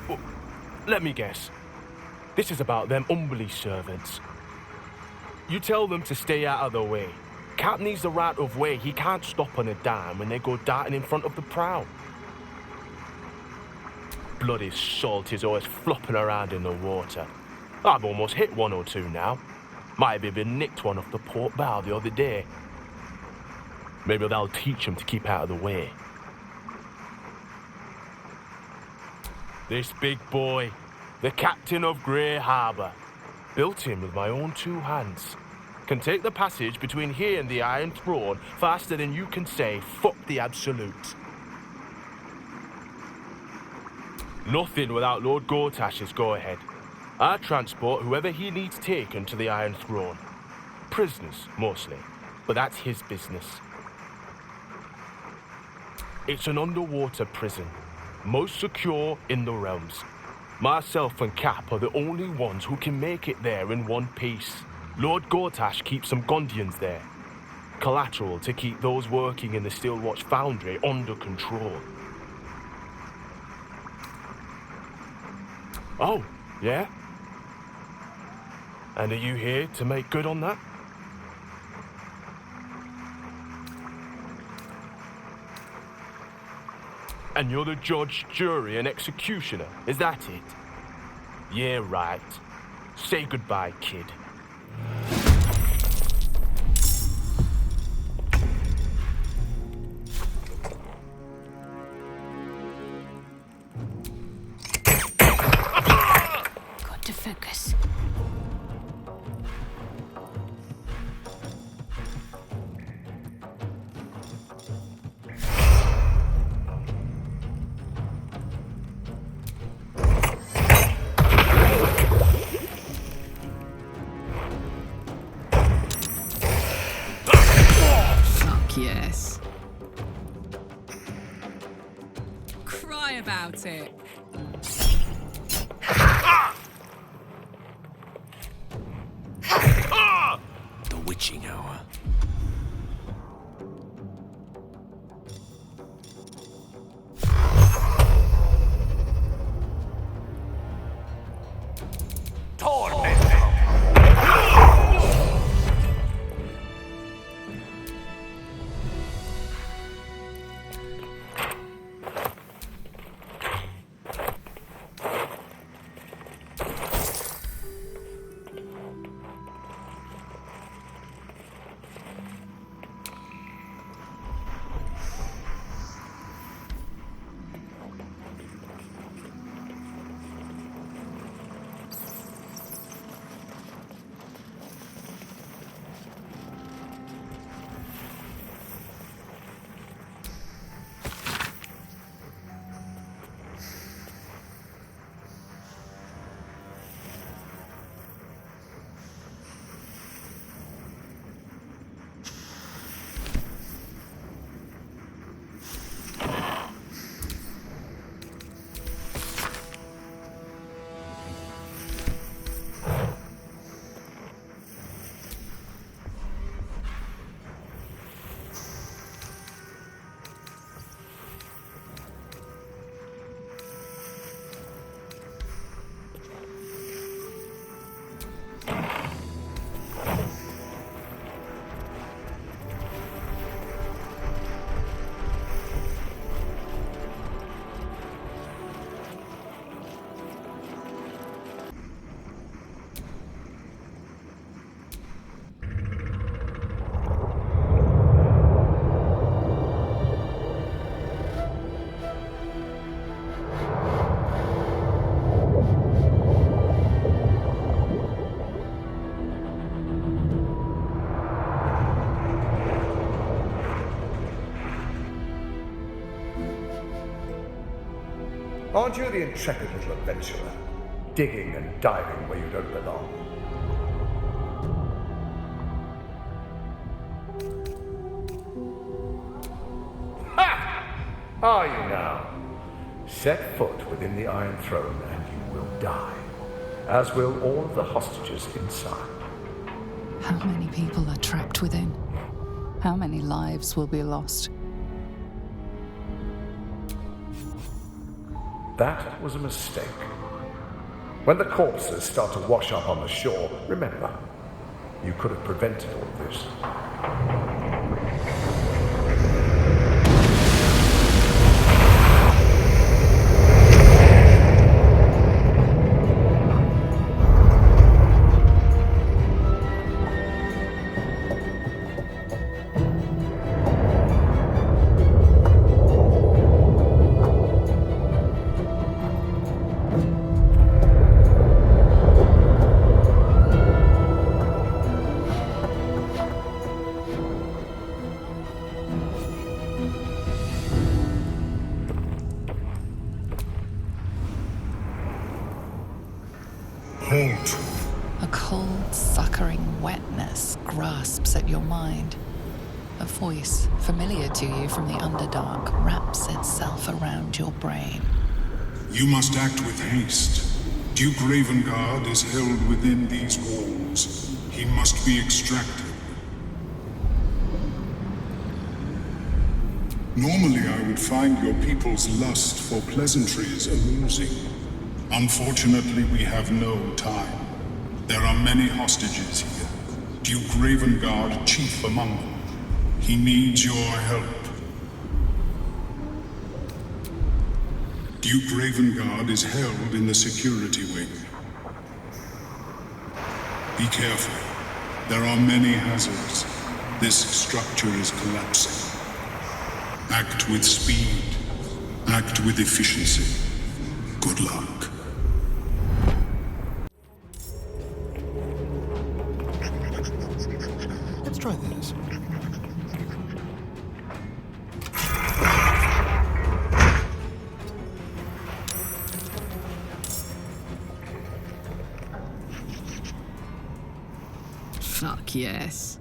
D: Well, let me guess. This is about them Umbly servants. You tell them to stay out of the way. Cap needs the right of way. He can't stop on a dime when they go darting in front of the prow. Bloody salt is always flopping around in the water. I've almost hit one or two now. Might have even nicked one off the port bow the other day. Maybe that'll teach him to keep out of the way. This big boy, the captain of Grey Harbour, built him with my own two hands. Can take the passage between here and the Iron Throne faster than you can say, fuck the Absolute. Nothing without Lord Gortash's go-ahead. I transport whoever he needs taken to the Iron Throne. Prisoners, mostly, but that's his business. It's an underwater prison, most secure in the realms. Myself and Cap are the only ones who can make it there in one piece. Lord Gortash keeps some Gondians there. Collateral to keep those working in the Steelwatch Foundry under control. Oh, yeah? And are you here to make good on that? And you're the judge, jury, and executioner, is that it? Yeah, right. Say goodbye, kid.
H: Got to focus. Yes. Cry about it.
R: The witching hour.
K: Aren't you the intrepid little adventurer, digging and diving where you don't belong? Ha! Are you now? Set foot within the Iron Throne and you will die, as will all of the hostages inside.
G: How many people are trapped within? How many lives will be lost?
K: That was a mistake. When the corpses start to wash up on the shore, remember, you could have prevented all of this.
W: Halt.
G: A cold, suckering wetness grasps at your mind. A voice, familiar to you from the Underdark, wraps itself around your brain.
W: You must act with haste. Duke Ravengard is held within these walls. He must be extracted. Normally, I would find your people's lust for pleasantries amusing. Unfortunately, we have no time. There are many hostages here. Duke Ravengard, chief among them. He needs your help. Duke Ravengard is held in the security wing. Be careful. There are many hazards. This structure is collapsing. Act with speed. Act with efficiency. Good luck.
F: Let's try this.
H: Fuck yes.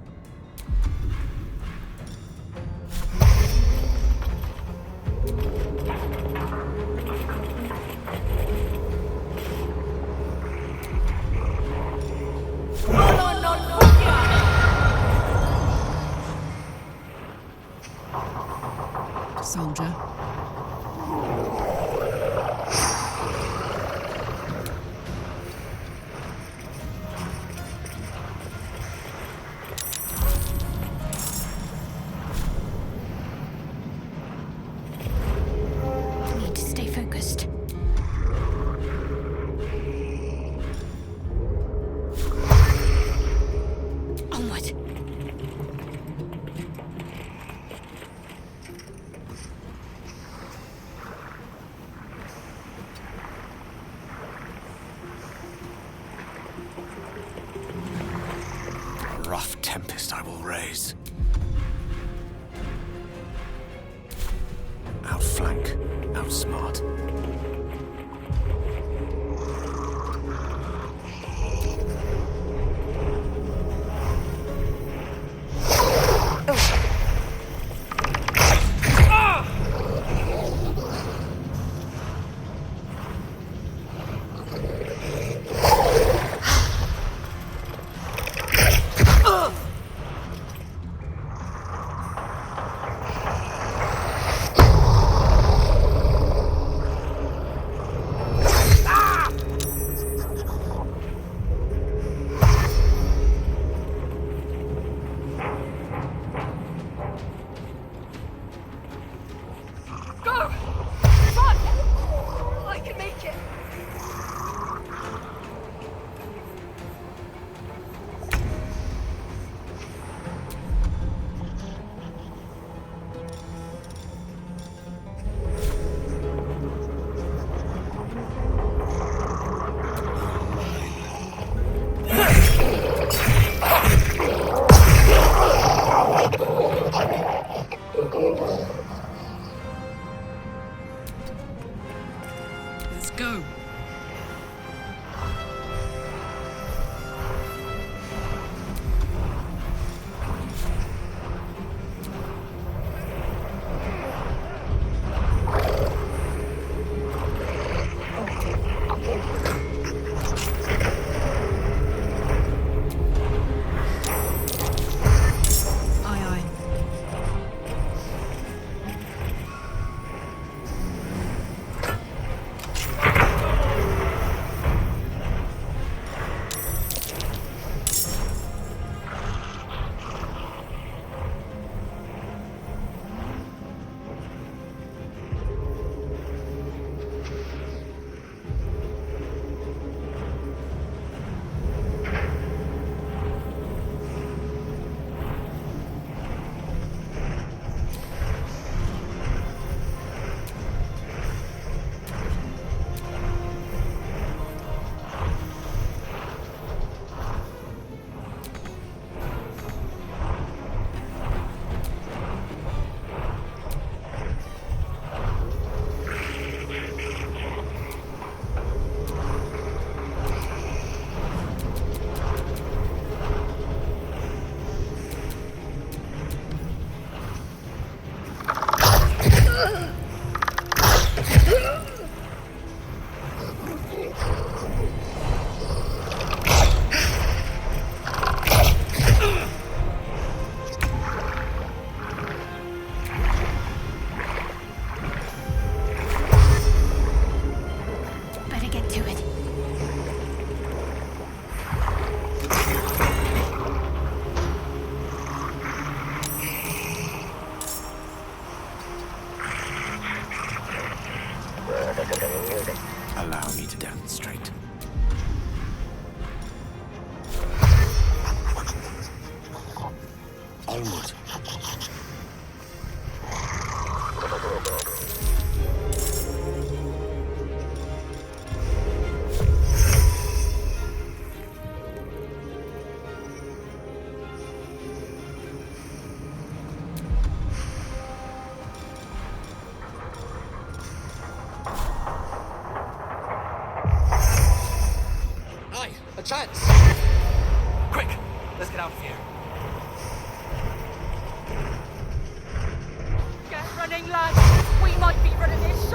H: Soldier.
E: Need to stay focused. Onward.
R: A rough tempest I will raise. Outflank, outsmart.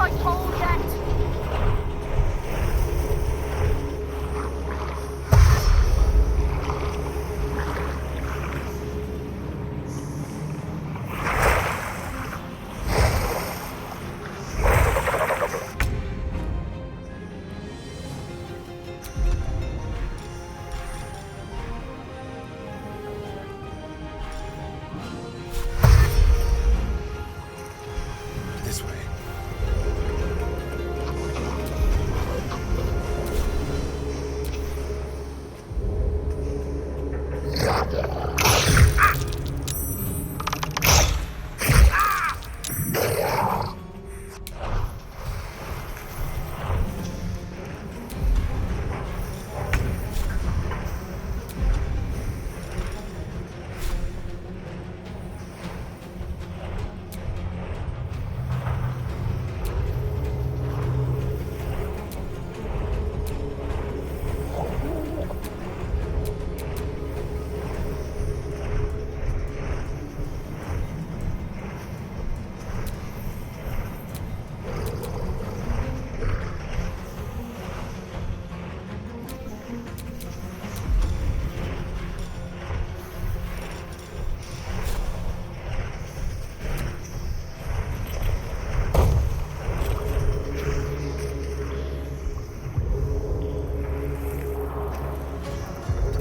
E: I told yet?
F: This way.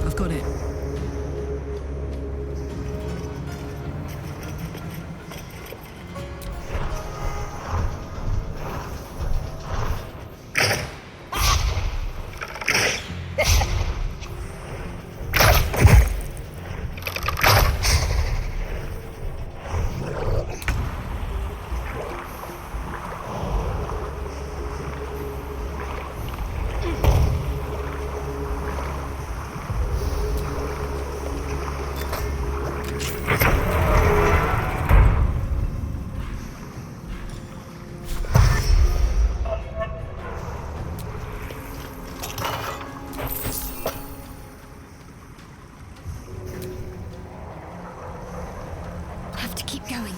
H: I've got it.
T: Have to keep going.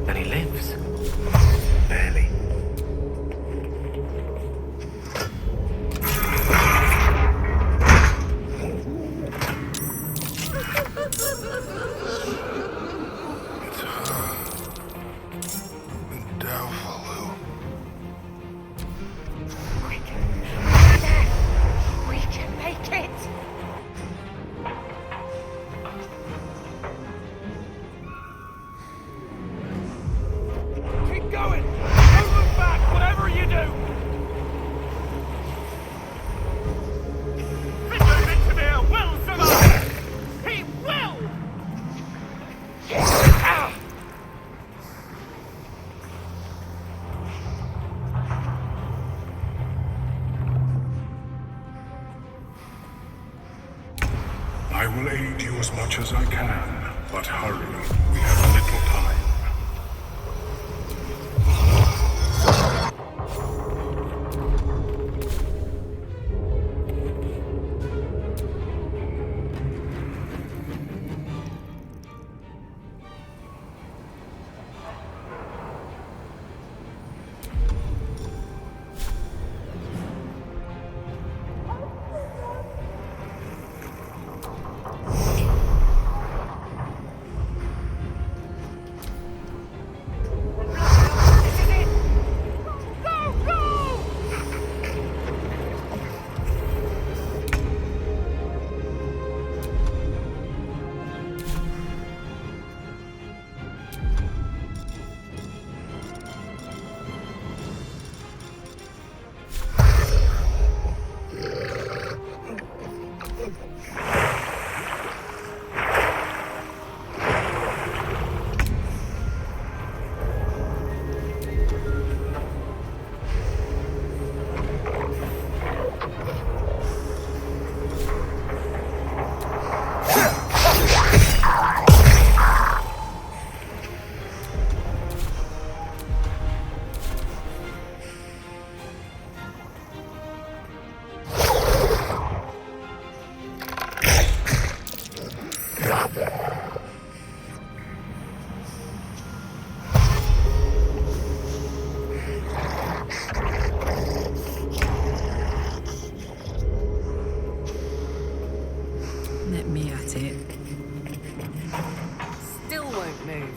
B: And he lives. Barely.
E: We can make it!
U: Keep going! Don't look back, whatever you do! Mr. Victimere will survive! He will! Ah!
W: I will aid you as much as I can, but hurry. We have little time.
H: Let me at it.
L: Still won't move.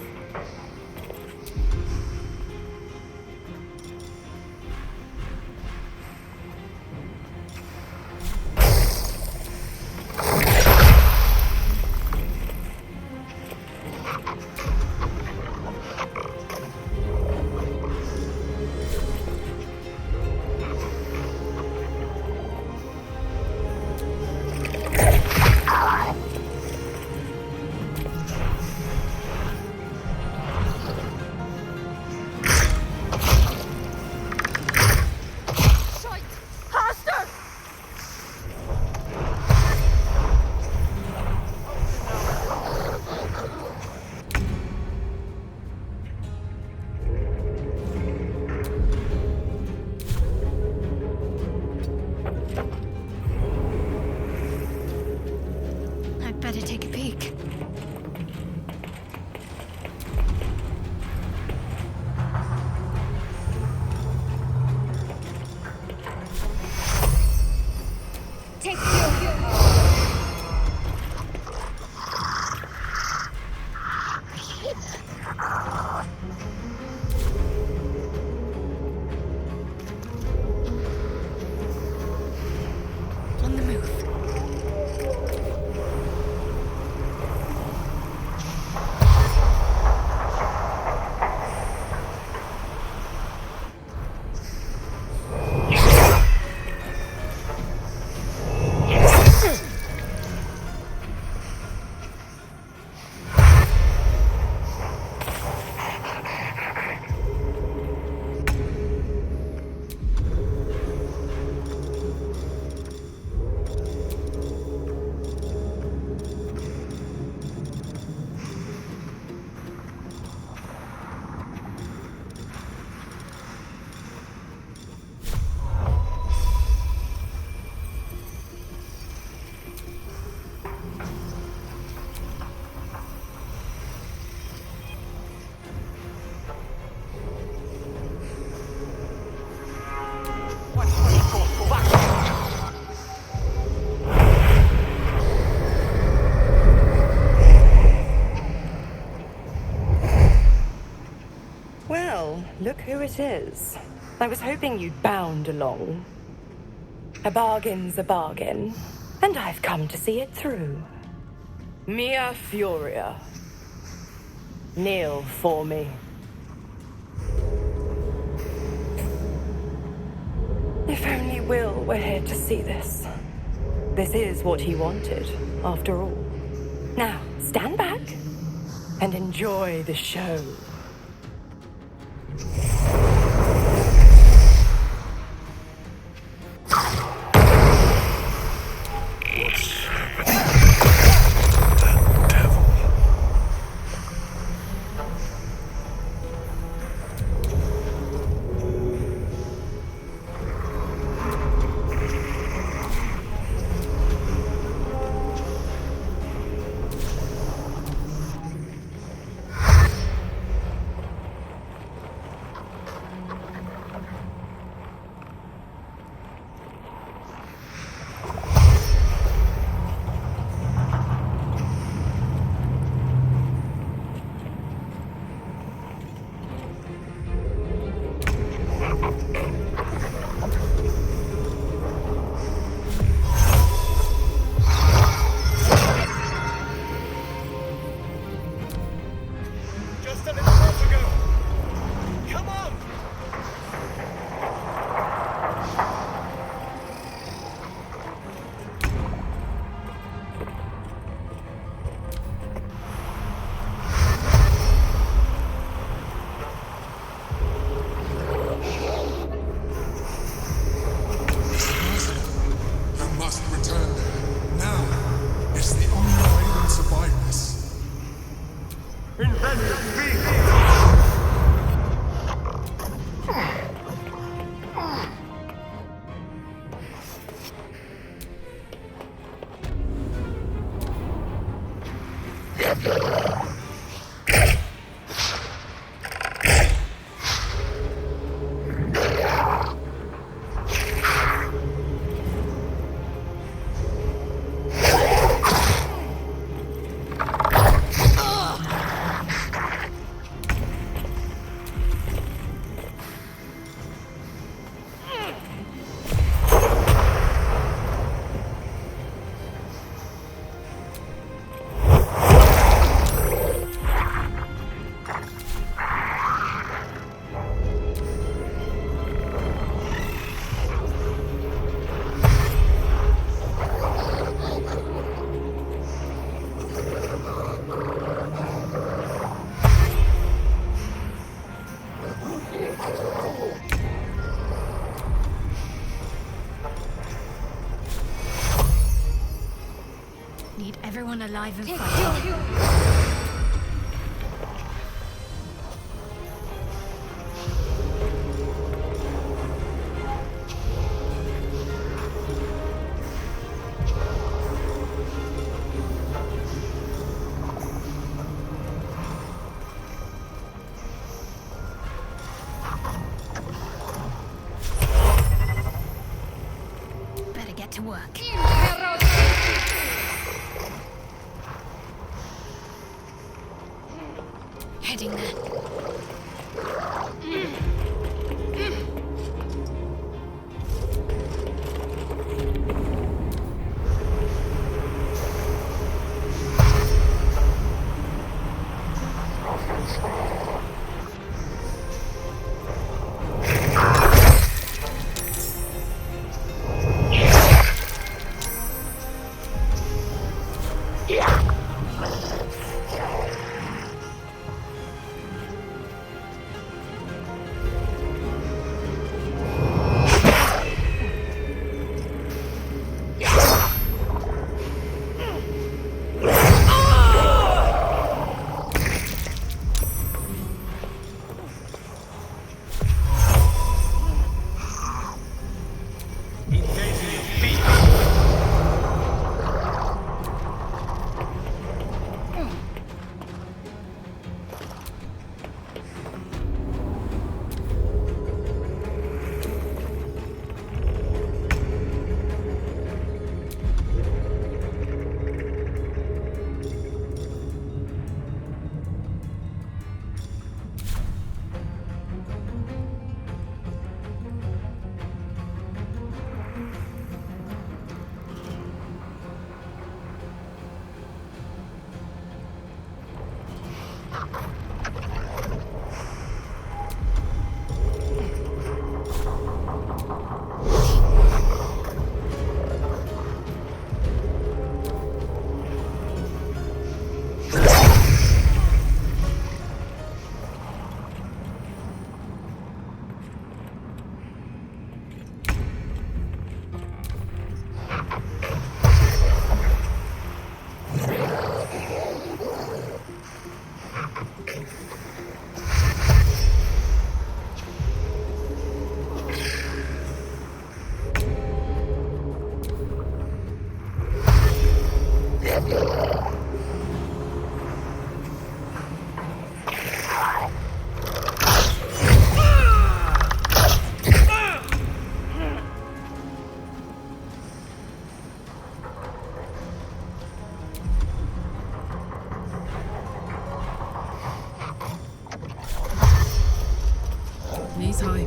E: I'd better take a peek. Take on the move.
L: Well, look who it is. I was hoping you'd bound along. A bargain's a bargain, and I've come to see it through. Mia Furia. Kneel for me. If only Will were here to see this. This is what he wanted, after all. Now, stand back and enjoy the show.
P: Need everyone alive and fighting. Better get to work. Heading there.
H: Knees high.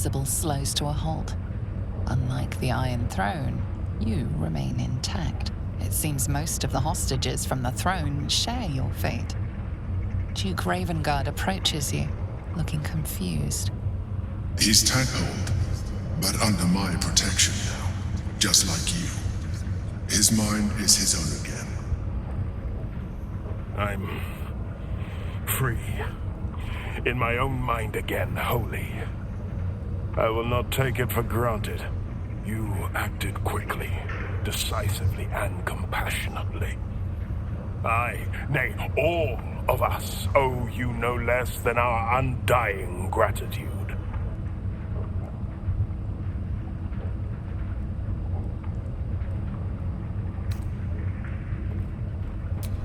G: crucible slows to a halt. Unlike the Iron Throne, you remain intact. It seems most of the hostages from the throne share your fate. Duke Ravengard approaches you, looking confused.
W: He's tadpoled, but under my protection now, just like you. His mind is his own again.
D: I'm free. In my own mind again, wholly. I will not take it for granted. You acted quickly, decisively, and compassionately. I, nay, all of us, owe you no less than our undying gratitude.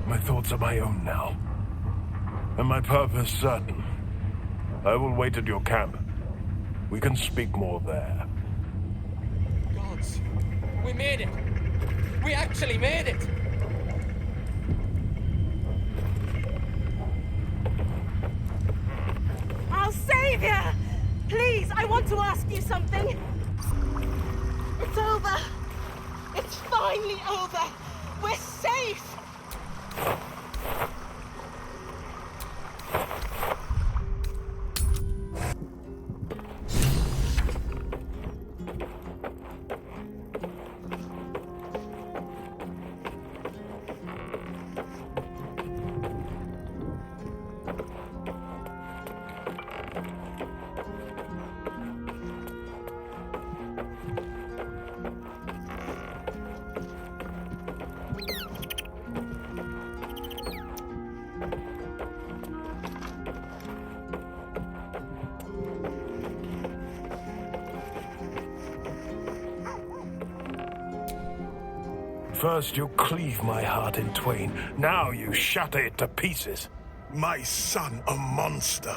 D: My thoughts are my own now, and my purpose certain. I will wait at your camp. We can speak more there.
A: Gods, we made it! We actually made it!
E: I'll save you! Please, I want to ask you something. It's over. It's finally over. We're safe!
D: First you cleave my heart in twain, now you shatter it to pieces.
K: My son, a monster.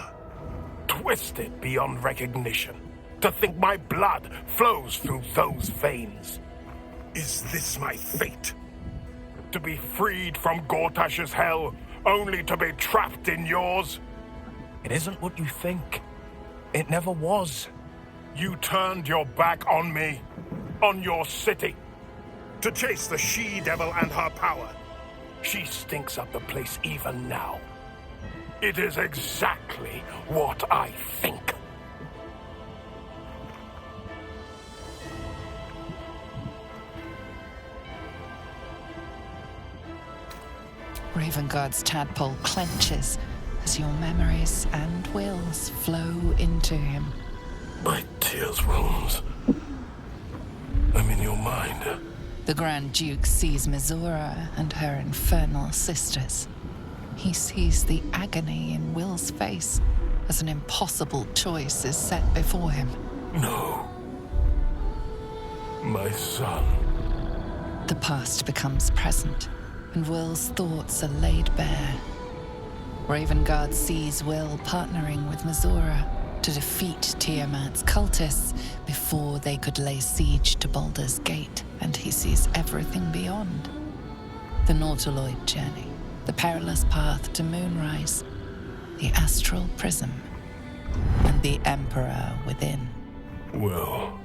D: Twisted beyond recognition. To think my blood flows through those veins.
K: Is this my fate?
D: To be freed from Gortash's hell, only to be trapped in yours?
R: It isn't what you think. It never was.
D: You turned your back on me, on your city.
K: To chase the she-devil and her power.
D: She stinks up the place even now. It is exactly what I think.
G: Ravengard's tadpole clenches as your memories and wills flow into him.
D: My tears rose. I'm in your mind.
G: The Grand Duke sees Mizora and her infernal sisters. He sees the agony in Will's face as an impossible choice is set before him.
D: No. My son.
G: The past becomes present, and Will's thoughts are laid bare. Ravengard sees Will partnering with Mizora to defeat Tiamat's cultists before they could lay siege to Baldur's Gate, and he sees everything beyond. The Nautiloid journey, the perilous path to Moonrise, the astral prism, and the Emperor within.
D: Will.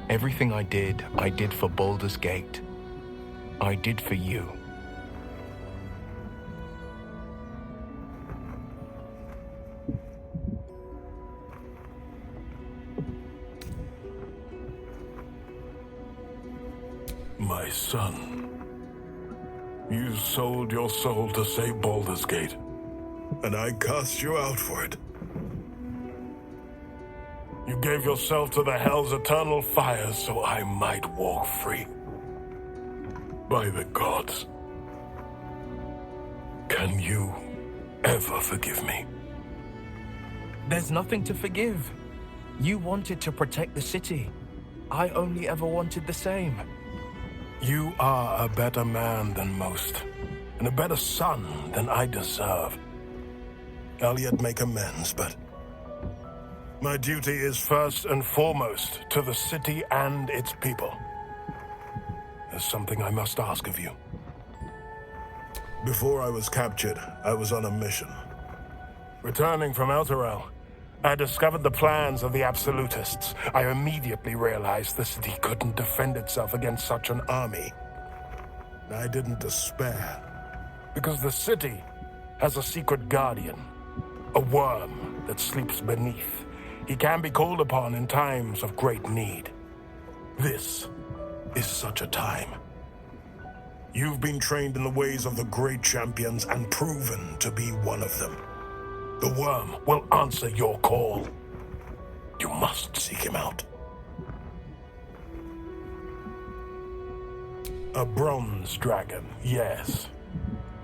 R: Everything I did for Baldur's Gate. I did for you.
D: My son, you sold your soul to save Baldur's Gate,
K: and I cast you out for it.
D: You gave yourself to the Hell's eternal fires so I might walk free. By the gods, can you ever forgive me?
R: There's nothing to forgive. You wanted to protect the city. I only ever wanted the same.
D: You are a better man than most, and a better son than I deserve. I'll yet make amends, but my duty is first and foremost to the city and its people. There's something I must ask of you. Before I was captured, I was on a mission. Returning from Elturel, I discovered the plans of the absolutists. I immediately realized the city couldn't defend itself against such an army. I didn't despair, because the city has a secret guardian, a worm that sleeps beneath. He can be called upon in times of great need. This is such a time. You've been trained in the ways of the great champions and proven to be one of them. The worm will answer your call. You must seek him out. A bronze dragon, yes.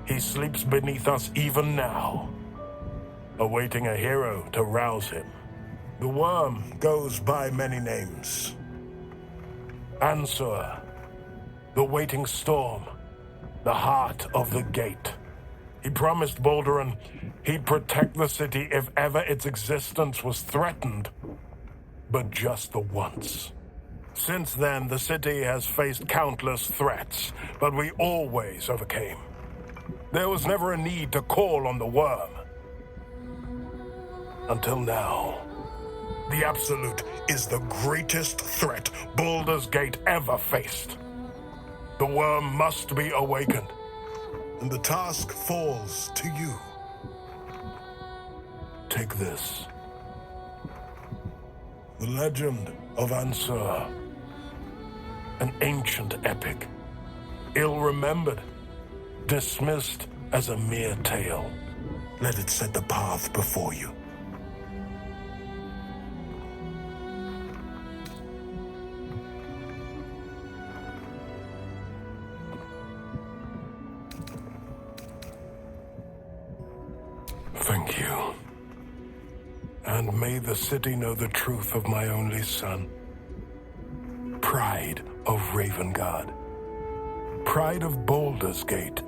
D: He sleeps beneath us even now, awaiting a hero to rouse him. The worm goes by many names. Ansur, the waiting storm, the heart of the gate. He promised Baldur he'd protect the city if ever its existence was threatened, but just the once. Since then, the city has faced countless threats, but we always overcame. There was never a need to call on the worm. Until now. The Absolute is the greatest threat Baldur's Gate ever faced. The worm must be awakened, and the task falls to you. Take this. The Legend of Ansur. An ancient epic. Ill-remembered. Dismissed as a mere tale. Let it set the path before you. Thank you. And may the city know the truth of my only son. Pride of Ravengard. Pride of Baldur's Gate.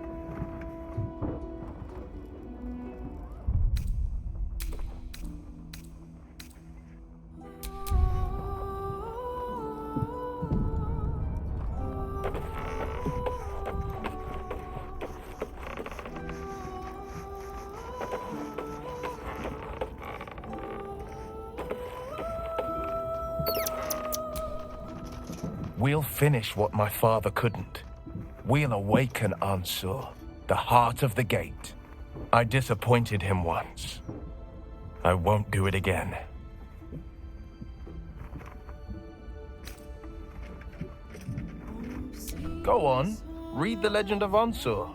M: We'll finish what my father couldn't. We'll awaken Ansur, the heart of the gate. I disappointed him once. I won't do it again. Go on, read the Legend of Ansur.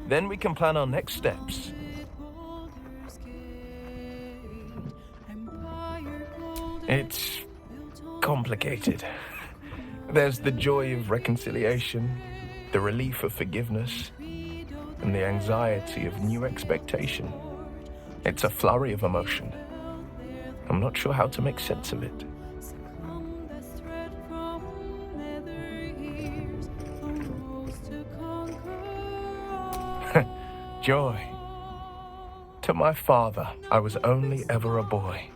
M: Then we can plan our next steps. It's complicated. There's the joy of reconciliation, the relief of forgiveness, and the anxiety of new expectation. It's a flurry of emotion. I'm not sure how to make sense of it. Joy. To my father, I was only ever a boy.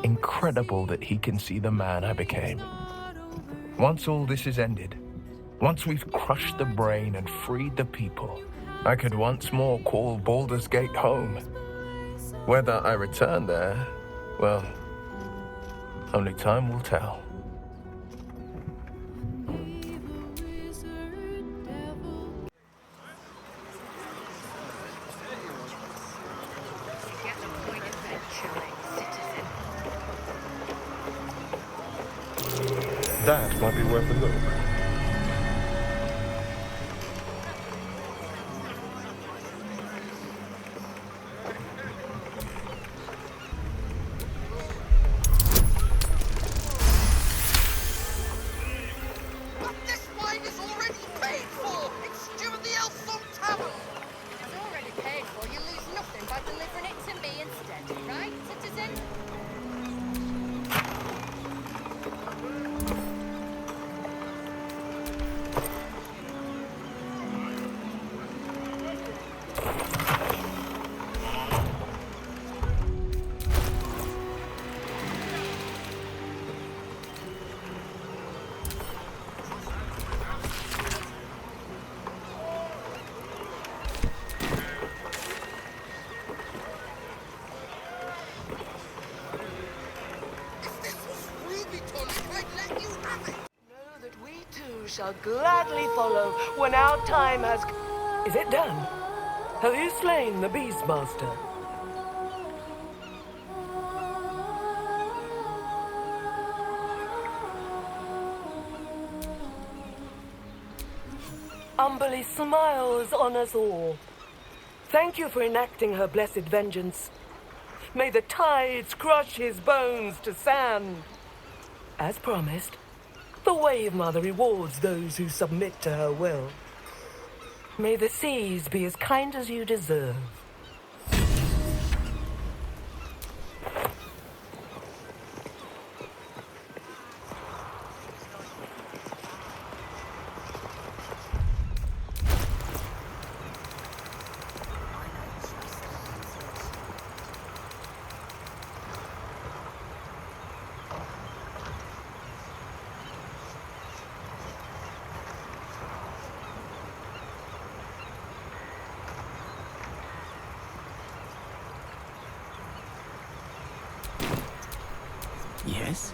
M: Incredible that he can see the man I became. Once all this is ended, once we've crushed the brain and freed the people, I could once more call Baldur's Gate home. Whether I return there, well, only time will tell.
I: That might be worth a look.
O: But this wine is already paid for! It's due at the Eltham Tavern!
T: It's already paid for. You lose nothing by delivering it to me instead, right, citizen?
L: shall gladly follow when our time has... Is it done? Have you slain the Beastmaster? Umberly smiles on us all. Thank you for enacting her blessed vengeance. May the tides crush his bones to sand. As promised, the Wave Mother rewards those who submit to her will. May the seas be as kind as you deserve.
J: Yes?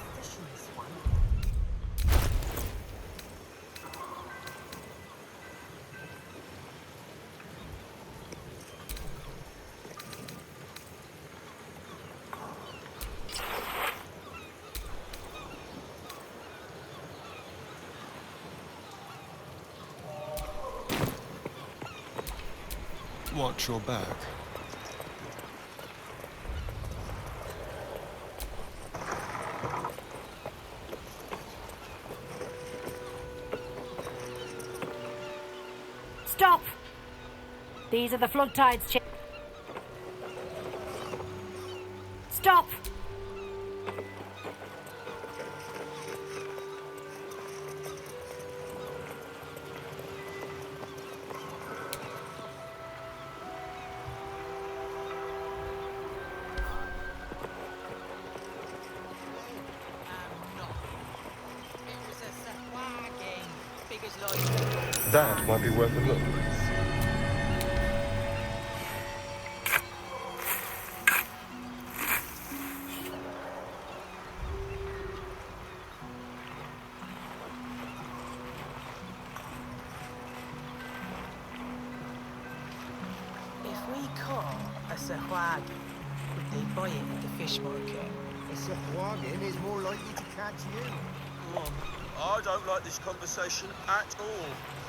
F: Watch your back.
P: Stop! These are the flood tides. Stop!
I: That might be worth a look.
N: If we caught a sahwag, would they buy it at the fish market?
O: A sahwagin is more likely to catch you.
Q: I don't like this conversation at all.